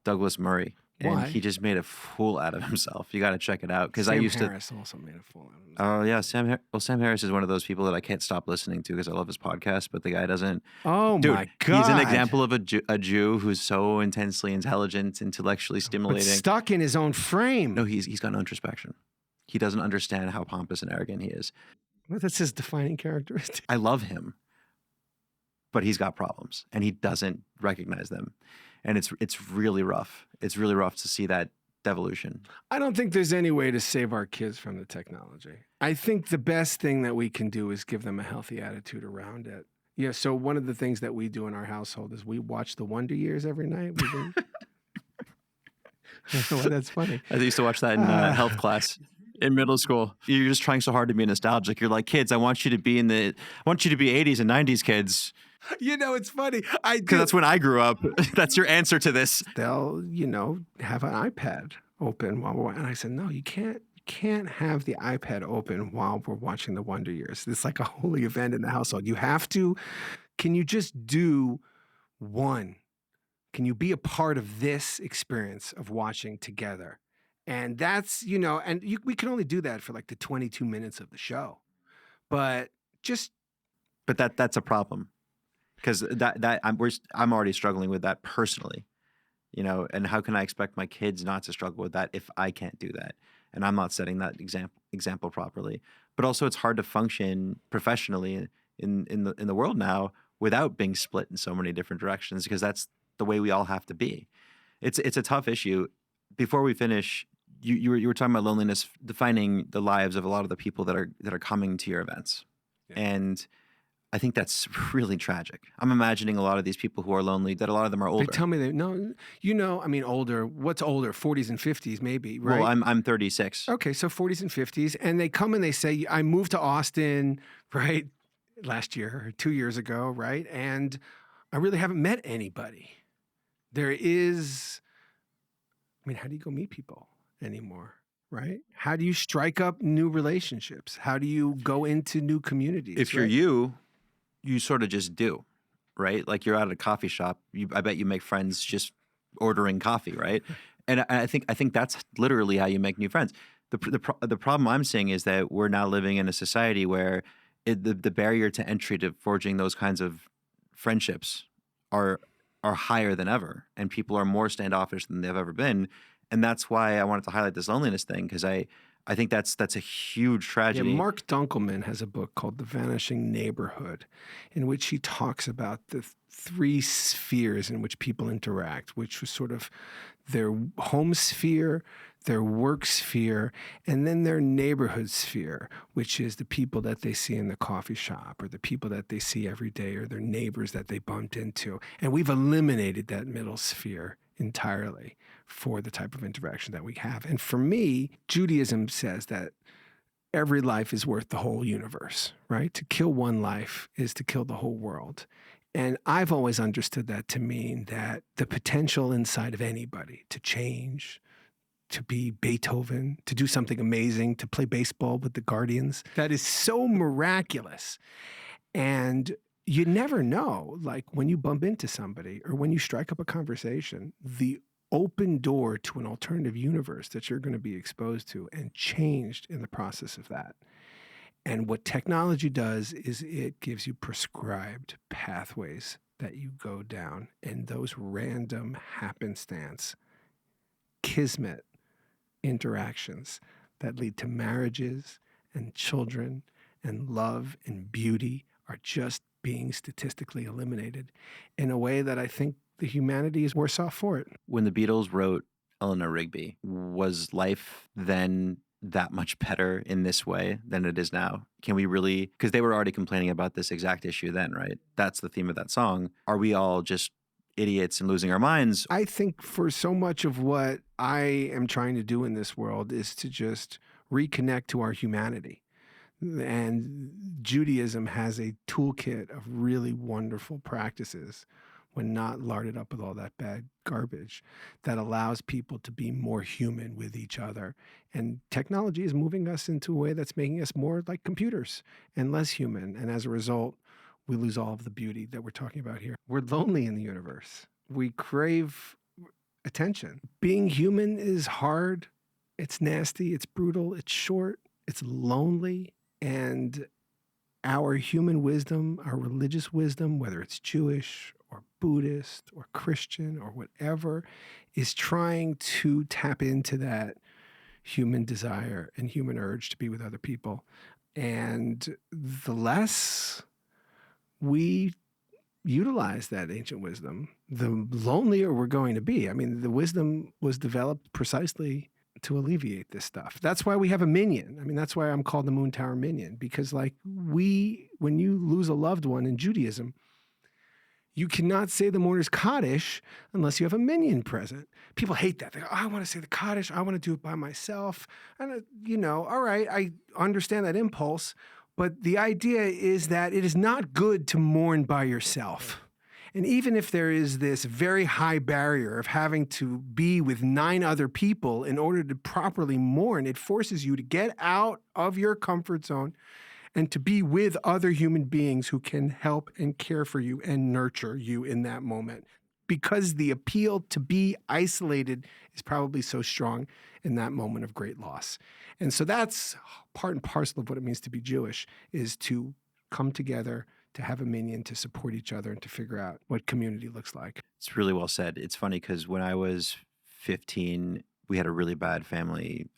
Douglas Murray. And Why? he just made a fool out of himself. You got to check it out. Because Sam I used Harris also made a fool out of himself. Oh, yeah. Sam Harris is one of those people that I can't stop listening to because I love his podcast, but the guy doesn't. Oh, Dude, my God. He's an example of a Jew who's so intensely intelligent, intellectually stimulating. But stuck in his own frame. No, he's got no introspection. He doesn't understand how pompous and arrogant he is. Well, that's his defining characteristic. I love him, but he's got problems, and he doesn't recognize them. And it's really rough. It's really rough to see that devolution. I don't think there's any way to save our kids from the technology. I think the best thing that we can do is give them a healthy attitude around it. Yeah, so one of the things that we do in our household is we watch The Wonder Years every night. I don't know why that's funny. I used to watch that in health class. In middle school, you're just trying so hard to be nostalgic. You're like, kids, I want you to be 80s and 90s kids. You know, it's funny. Because that's when I grew up. That's your answer to this. They'll, have an iPad open and I said, no, you can't have the iPad open while we're watching The Wonder Years. It's like a holy event in the household. You have to. Can you just do one? Can you be a part of this experience of watching together? And that's, we can only do that for like the 22 minutes of the show. But that's a problem. Because I'm already struggling with that personally, and how can I expect my kids not to struggle with that if I can't do that? And I'm not setting that example properly. But also it's hard to function professionally in the world now without being split in so many different directions, because that's the way we all have to be. It's a tough issue. Before we finish, you were talking about loneliness, defining the lives of a lot of the people that are coming to your events. Yeah. And I think that's really tragic. I'm imagining a lot of these people who are lonely, that a lot of them are They older. tell me older, what's older? 40s and 50s maybe, right? Well, I'm 36. Okay, so 40s and 50s. And they come and they say, I moved to Austin, right, last year or 2 years ago, right? And I really haven't met anybody. How do you go meet people anymore, right? How do you strike up new relationships? How do you go into new communities? If you're you sort of just do, right? Like you're at a coffee shop. I bet you make friends just ordering coffee, right? And I think that's literally how you make new friends. The problem I'm seeing is that we're now living in a society where the barrier to entry to forging those kinds of friendships are higher than ever, and people are more standoffish than they've ever been. And that's why I wanted to highlight this loneliness thing, because I think that's a huge tragedy. Yeah, Mark Dunkelman has a book called The Vanishing Neighborhood, in which he talks about the three spheres in which people interact, which was sort of their home sphere, their work sphere, and then their neighborhood sphere, which is the people that they see in the coffee shop or the people that they see every day or their neighbors that they bumped into. And we've eliminated that middle sphere entirely for the type of interaction that we have. And for me, Judaism says that every life is worth the whole universe, right? To kill one life is to kill the whole world. And I've always understood that to mean that the potential inside of anybody to change, to be Beethoven, to do something amazing, to play baseball with the Guardians, that is so miraculous. And you never know, like when you bump into somebody or when you strike up a conversation, the open door to an alternative universe that you're going to be exposed to and changed in the process of that. And what technology does is it gives you prescribed pathways that you go down, and those random happenstance, kismet interactions that lead to marriages and children and love and beauty are just being statistically eliminated in a way that I think the humanity is worse off for it. When the Beatles wrote Eleanor Rigby, was life then that much better in this way than it is now? Can we really, because they were already complaining about this exact issue then, right? That's the theme of that song. Are we all just idiots and losing our minds? I think for so much of what I am trying to do in this world is to just reconnect to our humanity. And Judaism has a toolkit of really wonderful practices when not larded up with all that bad garbage that allows people to be more human with each other. And technology is moving us into a way that's making us more like computers and less human. And as a result, we lose all of the beauty that we're talking about here. We're lonely in the universe. We crave attention. Being human is hard. It's nasty. It's brutal. It's short. It's lonely. And our human wisdom, our religious wisdom, whether it's Jewish or Buddhist or Christian or whatever, is trying to tap into that human desire and human urge to be with other people. And the less we utilize that ancient wisdom, the lonelier we're going to be. I mean, the wisdom was developed precisely to alleviate this stuff. That's why we have a minyan. I mean, that's why I'm called the Moon Tower Minyan, because when you lose a loved one in Judaism, you cannot say the mourner's Kaddish unless you have a minyan present. People hate that. They go, I want to say the Kaddish. I want to do it by myself. And, all right, I understand that impulse. But the idea is that it is not good to mourn by yourself. And even if there is this very high barrier of having to be with 9 other people in order to properly mourn, it forces you to get out of your comfort zone and to be with other human beings who can help and care for you and nurture you in that moment. Because the appeal to be isolated is probably so strong in that moment of great loss. And so that's part and parcel of what it means to be Jewish, is to come together, to have a minyan, to support each other, and to figure out what community looks like. It's really well said. It's funny because when I was 15, we had a really bad family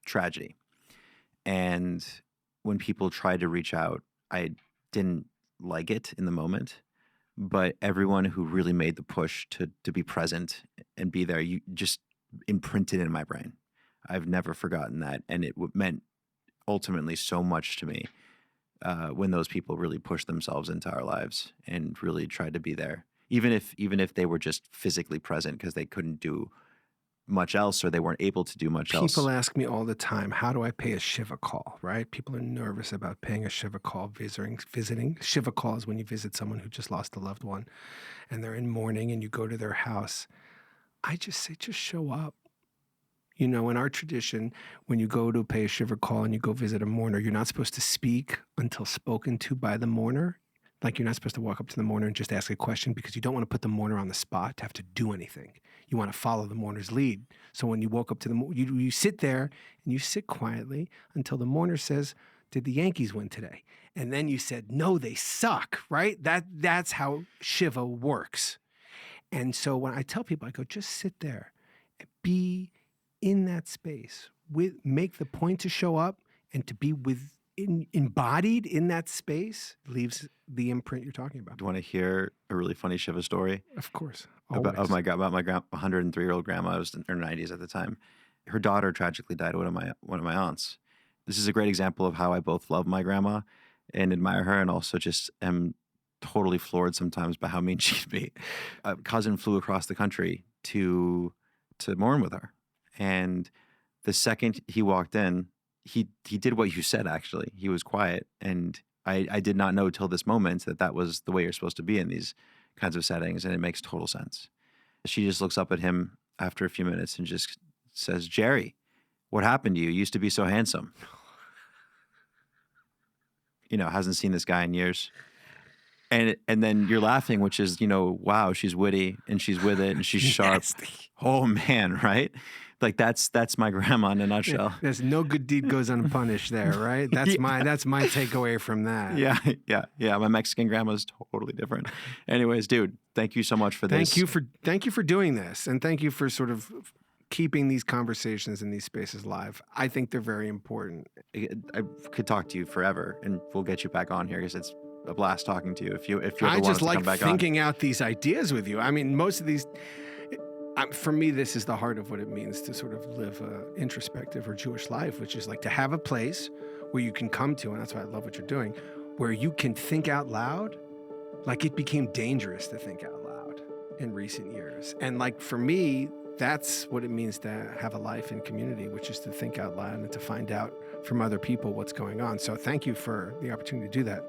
tragedy. And when people tried to reach out, I didn't like it in the moment. But everyone who really made the push to be present and be there, you just imprinted in my brain. I've never forgotten that. And it meant ultimately so much to me. when those people really pushed themselves into our lives and really tried to be there, even if they were just physically present because they couldn't do much else or they weren't able to do much else. People ask me all the time, how do I pay a Shiva Call, right? People are nervous about paying a Shiva Call, visiting. Shiva Call is when you visit someone who just lost a loved one and they're in mourning and you go to their house. I just say, just show up. You know, in our tradition, when you go to pay a Shiva Call and you go visit a mourner, you're not supposed to speak until spoken to by the mourner. Like you're not supposed to walk up to the mourner and just ask a question because you don't want to put the mourner on the spot to have to do anything. You want to follow the mourner's lead. So when you walk up to you sit there and you sit quietly until the mourner says, "Did the Yankees win today?" And then you said, "No, they suck," right? That's how Shiva works. And so when I tell people, I go, just sit there and be in that space. Make the point to show up and to be embodied in that space leaves the imprint you're talking about. Do you want to hear a really funny Shiva story? Of course. About my 103-year-old grandma. I was in her 90s at the time. Her daughter tragically died. One of my aunts. This is a great example of how I both love my grandma and admire her, and also just am totally floored sometimes by how mean she'd be. A cousin flew across the country to mourn with her, and the second he walked in, he did what you said. Actually, he was quiet, and I did not know till this moment that was the way you're supposed to be in these kinds of settings, and it makes total sense. She just looks up at him after a few minutes and just says, "Jerry, what happened to you? You used to be so handsome." You know, hasn't seen this guy in years. And then you're laughing, which is, you know, wow, she's witty and she's with it and she's sharp. Oh man, right? Like that's my grandma in a nutshell. Yeah, there's no good deed goes unpunished there, right? That's my takeaway from that. Yeah. My Mexican grandma is totally different. Anyways, dude, thank you so much for this. Thank you for doing this, and thank you for sort of keeping these conversations in these spaces live. I think they're very important. I could talk to you forever, and we'll get you back on here because it's a blast talking to you. If you ever I want just us to like come back thinking out these ideas with you. I mean, most of these, for me, this is the heart of what it means to sort of live a introspective or Jewish life, which is like to have a place where you can come to, and that's why I love what you're doing, where you can think out loud. Like it became dangerous to think out loud in recent years. And like for me, that's what it means to have a life in community, which is to think out loud and to find out from other people what's going on. So thank you for the opportunity to do that.